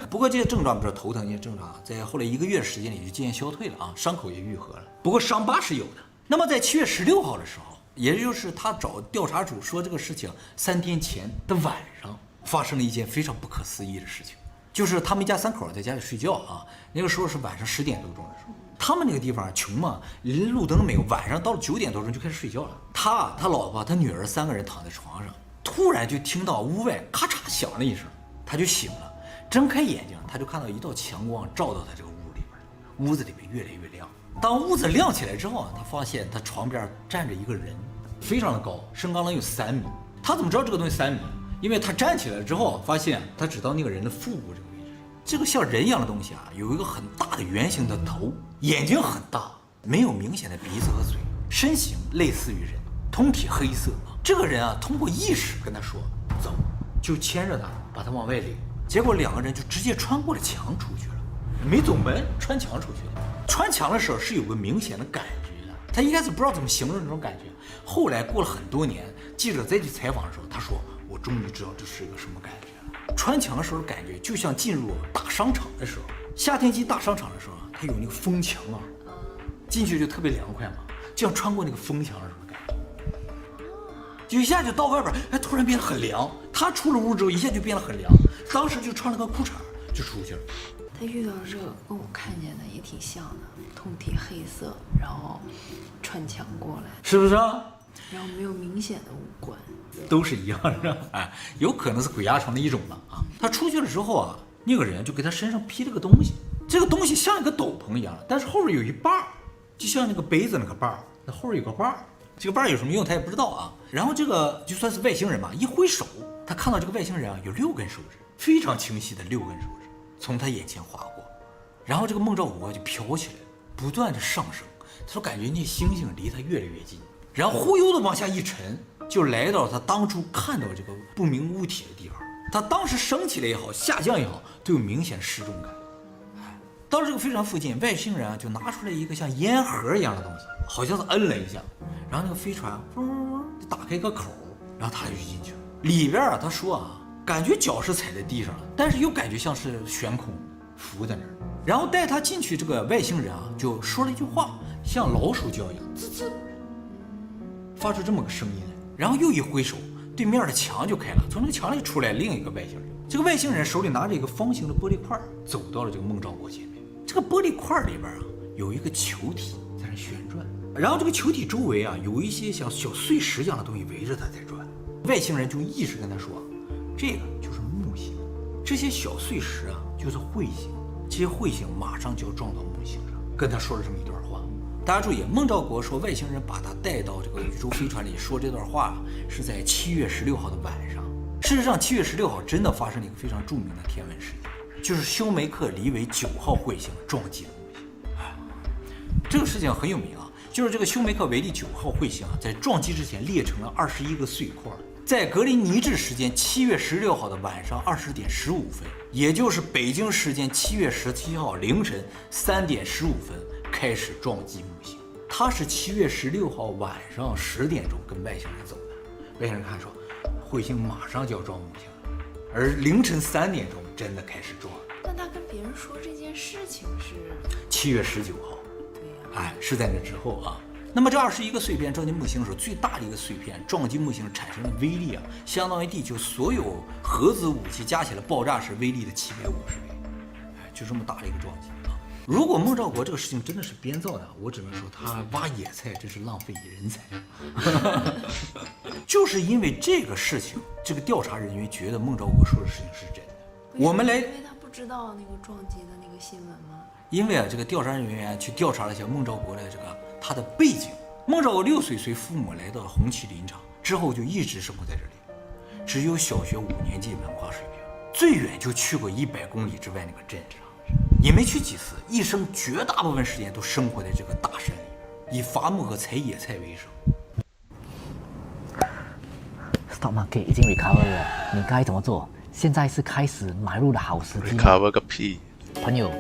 不过这些症状，比如说头疼这些症状，在后来1个月时间里就渐渐消退了啊，伤口也愈合了。不过伤疤是有的。那么在7月16号的时候，也就是他找调查组说这个事情3天前的晚上，发生了一件非常不可思议的事情，就是他们一家3口在家里睡觉啊，那个时候是晚上10点多钟的时候。他们那个地方穷嘛，连路灯没有，晚上到了9点多钟就开始睡觉了。他老婆、他女儿3个人躺在床上，突然就听到屋外咔嚓响了一声，他就醒了，睁开眼睛，他就看到一道强光照到他这个屋里边，屋子里面越来越亮。当屋子亮起来之后啊，他发现他床边站着一个人，非常的高，身高能有3米。他怎么知道这个东西3米？因为他站起来之后，发现他只到那个人的腹部这个位置。这个像人一样的东西啊，有一个很大的圆形的头，眼睛很大，没有明显的鼻子和嘴，身形类似于人，通体黑色。这个人啊，通过意识跟他说走，就牵着他把他往外领。结果2个人就直接穿过了墙出去了，没走门，穿墙出去了。穿墙的时候是有个明显的感觉的，他一开始不知道怎么形容这种感觉。后来过了很多年，记者再去采访的时候，他说我终于知道这是一个什么感觉了。穿墙的时候感觉就像进入大商场的时候，夏天进大商场的时候，它有那个风墙啊，进去就特别凉快嘛，就像穿过那个风墙的时候的感觉，就一下就到外边，哎，突然变得很凉。他出了屋之后，一下就变得很凉，当时就穿了个裤衩就出去了。他遇到这个跟我看见的也挺像的，通体黑色，然后穿墙过来，是不是啊？然后没有明显的五官，都是一样的，哎，有可能是鬼压床的一种了啊。他出去了之后啊，那个人就给他身上披了个东西，这个东西像一个斗篷一样，但是后边有一把，就像那个杯子那个把，那后边有个把，这个把有什么用他也不知道啊。然后这个就算是外星人吧，一挥手，他看到这个外星人啊有6根手指，非常清晰的6根手指从他眼前划过，然后这个孟兆国就飘起来，不断的上升。他说感觉那星星离他越来越近，然后忽悠的往下一沉，就来到他当初看到这个不明物体的地方。他当时升起来也好，下降也好，都有明显失重感。到了这个飞船附近，外星人啊就拿出来一个像烟盒一样的东西，好像是摁了一下，然后那个飞船就打开一个口，然后他就进去了。里边啊，他说啊，感觉脚是踩在地上了，但是又感觉像是悬空浮在那儿。然后带他进去，这个外星人啊就说了一句话，像老鼠叫一样，滋滋，发出这么个声音来。然后又一挥手，对面的墙就开了，从那个墙里出来另一个外星人。这个外星人手里拿着一个方形的玻璃块，走到了这个孟兆国前面。这个玻璃块里边啊有一个球体在那旋转，然后这个球体周围啊有一些像小碎石一样的东西围着它在转。外星人就意识跟他说，这个就是木星，这些小碎石啊就是彗星，这些彗星马上就要撞到木星上，跟他说了这么一段话。大家注意，孟兆国说外星人把他带到这个宇宙飞船里说这段话是在7月16号的晚上。事实上7月16号真的发生了一个非常著名的天文事件，就是休梅克黎维9号彗星撞击了木星。这个事情很有名啊，就是这个休梅克维利9号彗星啊，在撞击之前裂成了21个碎块，在格林尼治时间7月16号的晚上20点15分，也就是北京时间7月17号凌晨3点15分开始撞击木星。他是7月16号晚上10点钟跟外星人走的，外星人看说彗星马上就要撞木星了，而凌晨3点钟真的开始撞了。但他跟别人说这件事情是7月19号，对呀，哎，是在那之后啊。那么这21个碎片撞击木星的时候，最大的一个碎片撞击木星产生的威力啊，相当于地球所有核子武器加起来爆炸时威力的750倍，哎，就这么大的一个撞击啊！如果孟兆国这个事情真的是编造的，我只能说他挖野菜真是浪费人才。就是因为这个事情，这个调查人员觉得孟兆国说的事情是真的。我们来，因为他不知道那个撞击的那个新闻吗？因为啊，这个调查人员去调查了一下孟兆国的这个他的背景。孟兆国6岁随父母来到了红旗林场，之后就一直生活在这里，只有小学5年级文化水平，最远就去过100公里之外那个镇上，也没去几次，一生绝大部分时间都生活在这个大山里，以伐木和采野菜为生。Stock market 已经 recover 了，你该怎么做？现在是开始买入的好时机。recover 个屁！朋友，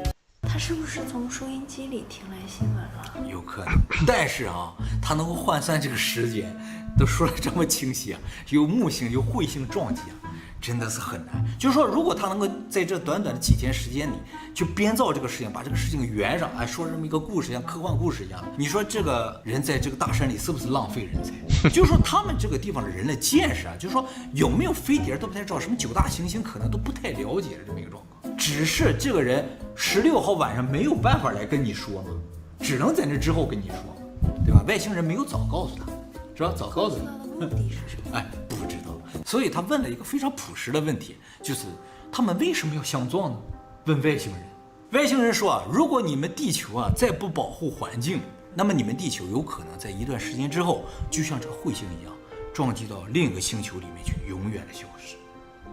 他是不是从收音机里听来新闻了？有可能，但是啊，他能够换算这个时间，都说的这么清晰啊，有木星有彗星撞击啊，真的是很难。就是说，如果他能够在这短短的几天时间里就编造这个事情，把这个事情圆上，说这么一个故事，像科幻故事一样，你说这个人在这个大山里是不是浪费人才？就是说他们这个地方的人的见识就是说有没有飞碟都不太知道，什么9大行星可能都不太了解的这么一个状况。只是这个人16号晚上没有办法来跟你说嘛，只能在那之后跟你说，对吧？外星人没有早告诉他，是吧？早告诉他。目的是什么？不知道。所以他问了一个非常朴实的问题，就是他们为什么要相撞呢？问外星人。外星人说如果你们地球再不保护环境，那么你们地球有可能在一段时间之后，就像这个彗星一样，撞击到另一个星球里面去，永远的消失。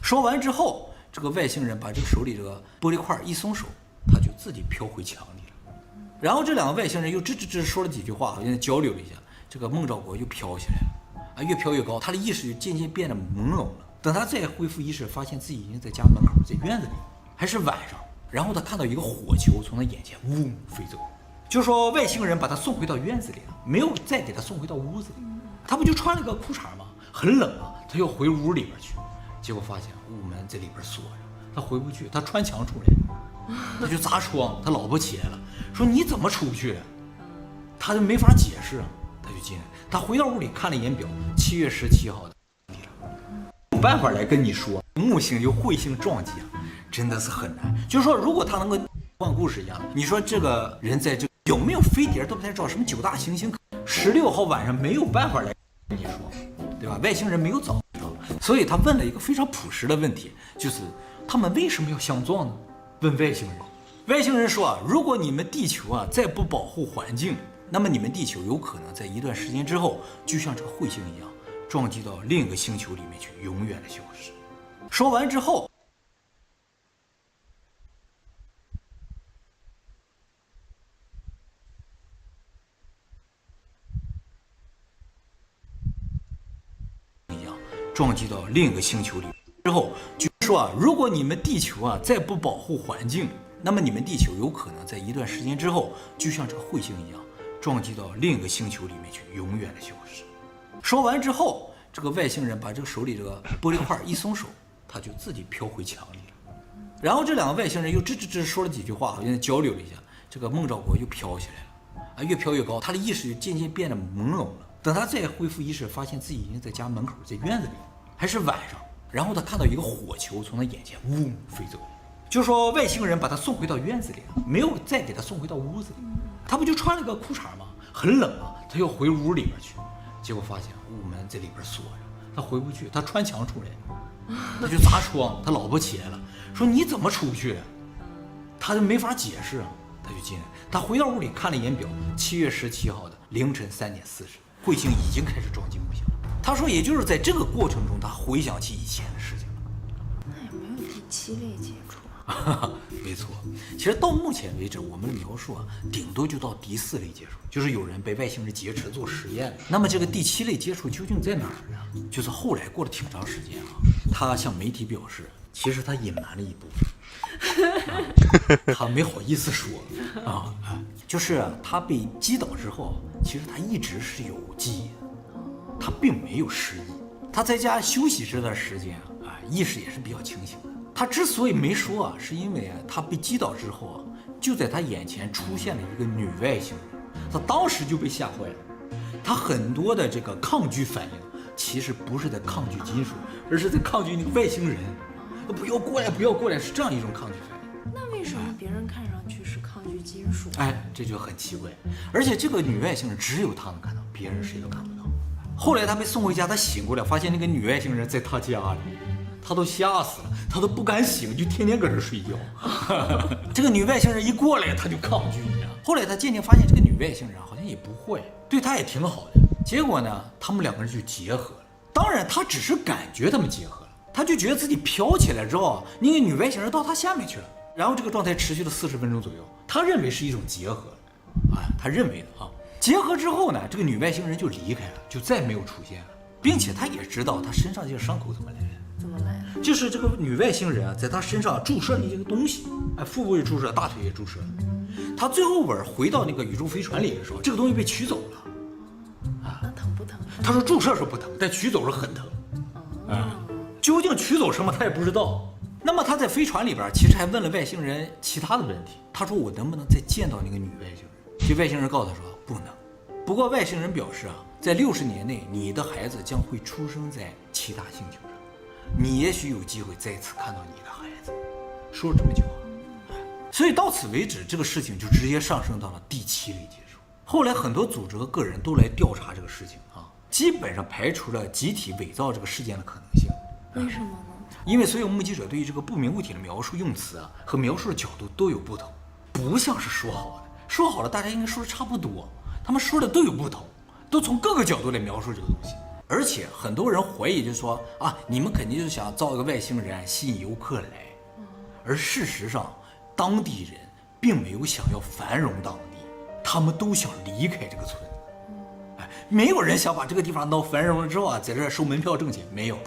说完之后，这个外星人把这个手里这个玻璃块一松手，他就自己飘回墙里了。然后这两个外星人又吱说了几句话，好像交流了一下，这个孟兆国又飘起来了，越飘越高，他的意识就渐渐变得朦胧了。等他再恢复意识，发现自己已经在家门口，在院子里，还是晚上。然后他看到一个火球从他眼前嗡飞走，就说外星人把他送回到院子里了，没有再给他送回到屋子里。他不就穿了个裤衩吗？很冷他要回屋里边去，结果发现屋门在里边锁着，他回不去，他穿墙出来，他就砸窗，他老婆起来了，说你怎么出去的？他就没法解释他就进来，他回到屋里看了一眼表，7月17号的，没有办法来跟你说，木星就彗星撞击真的是很难。就是说，如果他能够像故事一样，你说这个人在这有没有飞碟都不太知道，什么9大行星，16号晚上没有办法来跟你说，对吧？外星人没有早知道，所以他问了一个非常朴实的问题，就是他们为什么要相撞呢？问外星人。外星人说如果你们地球再不保护环境，那么你们地球有可能在一段时间之后，就像这个彗星一样，撞击到另一个星球里面去，永远的消失。说完之后，撞击到另一个星球里之后，就说如果你们地球再不保护环境，那么你们地球有可能在一段时间之后，就像这个彗星一样，撞击到另一个星球里面去，永远的消失。说完之后，这个外星人把这个手里这个玻璃块一松手，他就自己飘回墙里了。然后这两个外星人又吱说了几句话，好像交流了一下，这个孟兆国又飘起来了，越飘越高，他的意识就渐渐变得朦胧了。等他再恢复意识，发现自己已经在家门口，在院子里，还是晚上。然后他看到一个火球从他眼前嗡飞走，就说外星人把他送回到院子里了，没有再给他送回到屋子里。他不就穿了个裤衩吗？很冷他要回屋里边去，结果发现屋门在里边锁着，他回不去，他穿墙出来，他就砸窗，他老婆起来了，说你怎么出去的？他就没法解释他就进来，他回到屋里看了一眼表，7月17号的凌晨3点40，彗星已经开始撞击木星了。他说，也就是在这个过程中，他回想起以前的事情了。那有没有第7类接触没错，其实到目前为止，我们的描述顶多就到第4类接触，就是有人被外星人劫持做实验。那么这个第7类接触究竟在哪儿呢？就是后来过了挺长时间他向媒体表示，其实他隐瞒了一部分，他没好意思说就是他被击倒之后，其实他一直是有记忆的。他并没有失忆，他在家休息这段时间意识也是比较清醒的。他之所以没说是因为他被击倒之后就在他眼前出现了一个女外星人，他当时就被吓坏了。他很多的这个抗拒反应，其实不是在抗拒金属，而是在抗拒那个外星人。不要过来，不要过来，是这样一种抗拒反应。那为什么别人看上去是抗拒金属？这就很奇怪。而且这个女外星人只有他能看到，别人谁都看不到。后来他被送回家，他醒过来，发现那个女外星人在他家里，他都吓死了，他都不敢醒，就天天搁这睡觉。这个女外星人一过来，他就抗拒你后来他渐渐发现，这个女外星人好像也不坏，对他也挺好的。结果呢，他们两个人就结合了。当然，他只是感觉他们结合了，他就觉得自己飘起来之后，那个女外星人到他下面去了。然后这个状态持续了40分钟左右，他认为是一种结合，他认为的结合之后呢，这个女外星人就离开了，就再没有出现了，并且他也知道他身上这个伤口怎么来的。怎么来的？就是这个女外星人在他身上注射了一个东西，腹部也注射，大腿也注射了。他最后尾回到那个宇宙飞船里的时候，这个东西被取走了。那疼不疼？他说注射是不疼，但取走是很疼。究竟取走什么他也不知道。那么他在飞船里边其实还问了外星人其他的问题，他说我能不能再见到那个女外星人？这外星人告诉他说不能。不过外星人表示啊，在60年内你的孩子将会出生在其他星球上，你也许有机会再次看到你的孩子。说了这么句话，所以到此为止，这个事情就直接上升到了第7类结束。后来很多组织和个人都来调查这个事情啊，基本上排除了集体伪造这个事件的可能性。为什么呢？因为所有目击者对于这个不明物体的描述用词啊和描述的角度都有不同，不像是说好的，说好了大家应该说的差不多，他们说的都有不同，都从各个角度来描述这个东西。而且很多人怀疑，就是说啊，你们肯定就是想造一个外星人吸引游客来，而事实上，当地人并没有想要繁荣当地，他们都想离开这个村。没有人想把这个地方闹繁荣了之后啊，在这收门票挣钱，没有。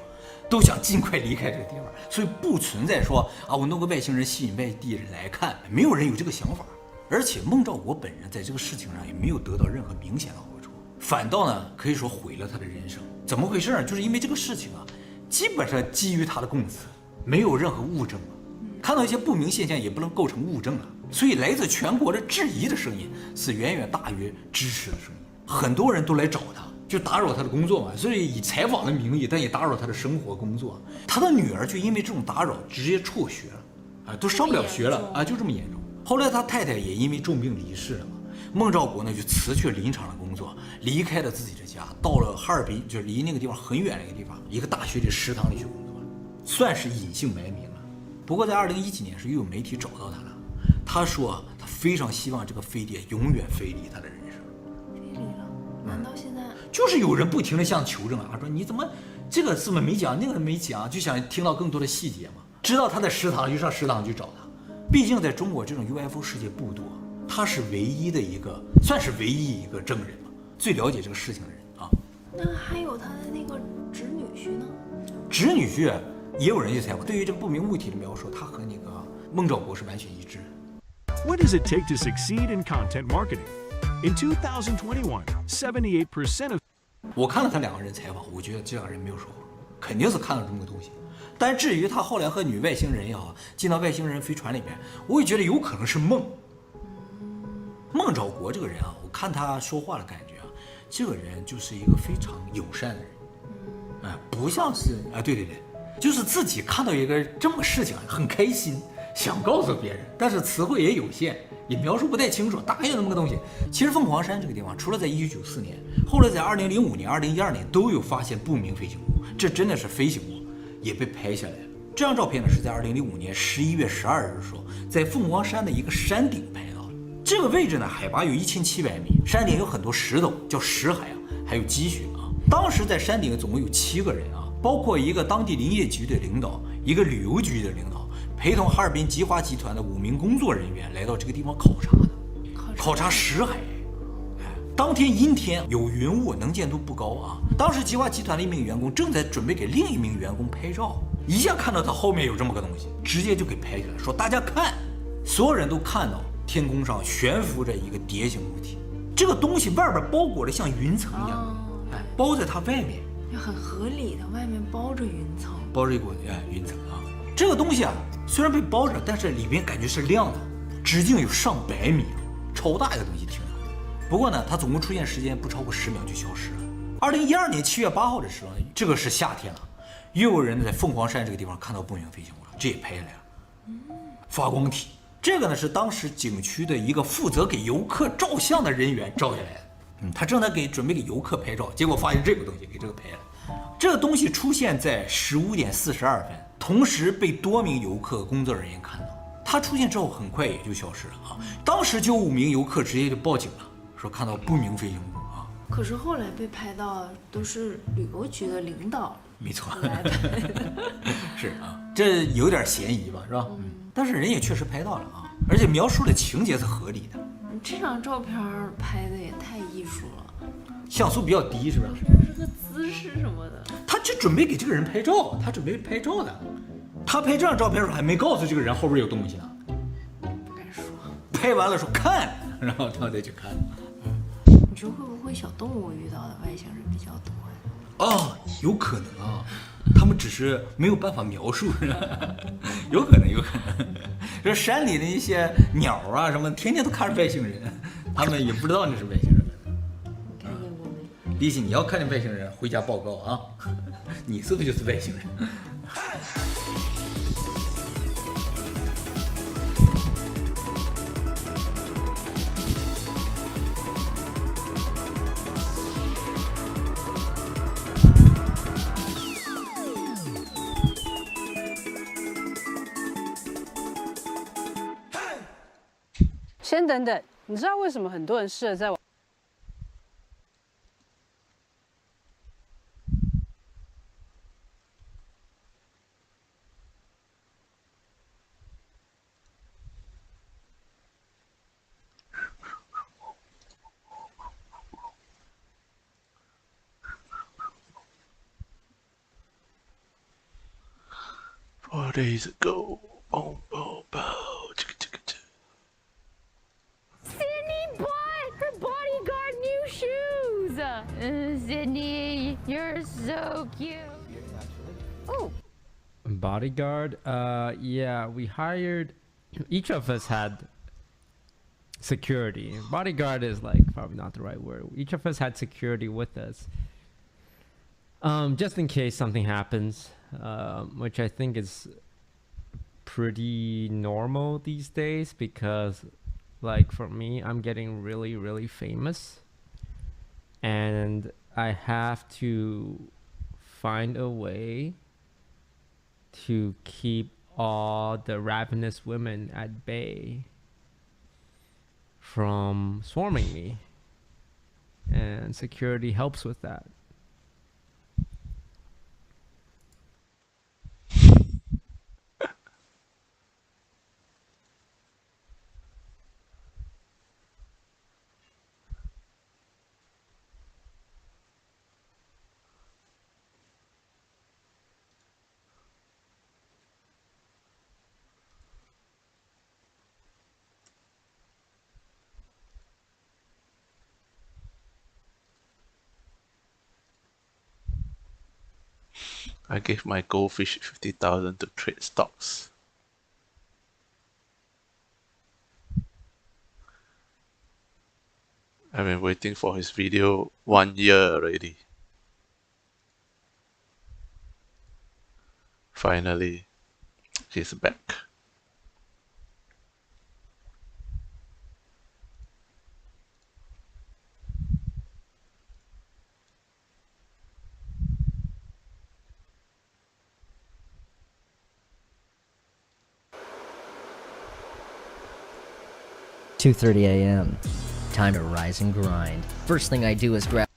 都想尽快离开这个地方，所以不存在说啊，我弄个外星人吸引外地人来看，没有人有这个想法。而且孟兆国本人在这个事情上也没有得到任何明显的好处，反倒呢可以说毁了他的人生。怎么回事呢？就是因为这个事情啊，基本上基于他的供词，没有任何物证了。看到一些不明现象也不能构成物证了，所以来自全国的质疑的声音是远远大于支持的声音。很多人都来找他。就打扰他的工作嘛，所以以采访的名义，但也打扰他的生活工作。他的女儿就因为这种打扰直接辍学了，都上不了学了啊，就这么严重。后来他太太也因为重病离世了嘛，孟兆国呢就辞去林场的工作，离开了自己的家，到了哈尔滨，就离那个地方很远的一个地方，一个大学的食堂里去工作，算是隐姓埋名了。不过在2017年时，又有媒体找到他了，他说他非常希望这个飞碟永远飞离他的人生。飞离了？难道现在？就是有人不停地向求证啊，说你怎么这个怎么没讲，那个没讲，就想听到更多的细节嘛。知道他在食堂，就上食堂去找他。毕竟在中国这种 UFO 事件不多，他是唯一的一个，算是唯一一个证人嘛，最了解这个事情的人啊。那还有他的那个侄女婿呢？侄女婿也有人去采访，对于这个不明物体的描述，他和那个孟兆国是完全一致的。What does it take to succeed in content marketing? In 2021, 78% of 我看了他2个人采访，我觉得这2个人没有说谎，肯定是看到这么个东西。但至于他后来和女外星人也好，进到外星人飞船里面，我也觉得有可能是梦。孟兆国这个人啊，我看他说话的感觉啊，这个人就是一个非常友善的人，不像是啊，对，就是自己看到一个这么个事情很开心，想告诉别人，但是词汇也有限。也描述不太清楚，大概有那么个东西。其实凤凰山这个地方，除了在1994年，后来在2005年、2012年都有发现不明飞行物，这真的是飞行物，也被拍下来了。这张照片呢是在2005年11月12日的时候，在凤凰山的一个山顶拍到的。这个位置呢，海拔有1700米，山顶有很多石头，叫石海啊，还有积雪啊。当时在山顶总共有7个人啊，包括一个当地林业局的领导，一个旅游局的领导。陪同哈尔滨吉华集团的5名工作人员来到这个地方考察的，考察石海。当天阴天，有云雾，能见度不高啊。当时吉华集团的1名员工正在准备给另1名员工拍照，一下看到他后面有这么个东西，直接就给拍下来，说大家看。所有人都看到天空上悬浮着一个碟形物体，这个东西外边包裹的像云层一样，包在它外面，也很合理的，外面包着云层，包着一股云层啊。这个东西啊，虽然被包着，但是里边感觉是亮的，直径有上百米，超大一个东西，挺大的。不过呢，它总共出现时间不超过10秒就消失了。2012年7月8号的时候，这个是夏天了，又有人在凤凰山这个地方看到不明飞行物了，这也拍下来了。发光体，这个呢是当时景区的一个负责给游客照相的人员照下来的。他正在准备给游客拍照，结果发现这个东西给这个拍了。这个东西出现在15点42分。同时被多名游客、工作人员看到，它出现之后很快也就消失了啊！当时就5名游客直接就报警了，说看到不明飞行物啊。可是后来被拍到都是旅游局的领导，没错，是啊，这有点嫌疑吧，是吧？但是人也确实拍到了啊，而且描述的情节是合理的。这张照片拍的也太艺术了，像素比较低，是不是？是个姿势什么的。他就准备给这个人拍照，他准备拍照的。他拍这张照片的时候还没告诉这个人后边有东西呢，不敢说。拍完了说看，然后他再去看。你说会不会小动物遇到的外星人比较多呀？哦，有可能啊。他们只是没有办法描述，有可能。说山里的一些鸟啊什么，天天都看着外星人，他们也不知道那是外星人。看见过没？李欣，你要看见外星人，回家报告啊！你是不是就是外星人？先等等，你知道为什么很多人试着在网4 days ago, boom, boom, boom. Sydney bought her bodyguard new shoes. Sydney, you're so cute. Oh. Bodyguard? Yeah, we hired. Each of us had security. Bodyguard is like probably not the right word. Each of us had security with us, just in case something happens, which I think is pretty normal these days because, like, for me, I'm getting really, really famous, and I have to find a way to keep all the ravenous women at bay from swarming me, and security helps with that. I gave my goldfish 50,000 to trade stocks. I've been waiting for his video 1 year already. Finally, he's back. $2:30 a.m. Time to rise and grind. First thing I do is grab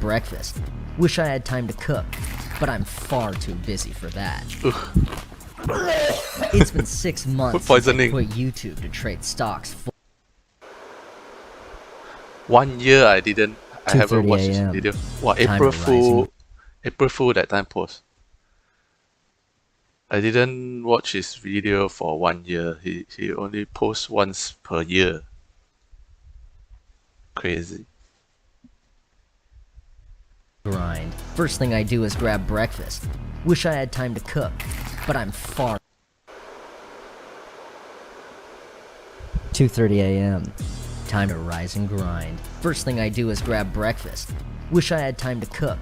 breakfast. Wish I had time to cook, but I'm far too busy for that. It's been 6 months since I quit YouTube to trade stocks. 1 year I haven't watched his video. Wow, April Fool that time post. I didn't watch his video for 1 year. He only posts once per year. Crazy. Grind. First thing I do is grab breakfast. Wish I had time to cook, but I'm far. 2:30 a.m. Time to rise and grind. First thing I do is grab breakfast. Wish I had time to cook,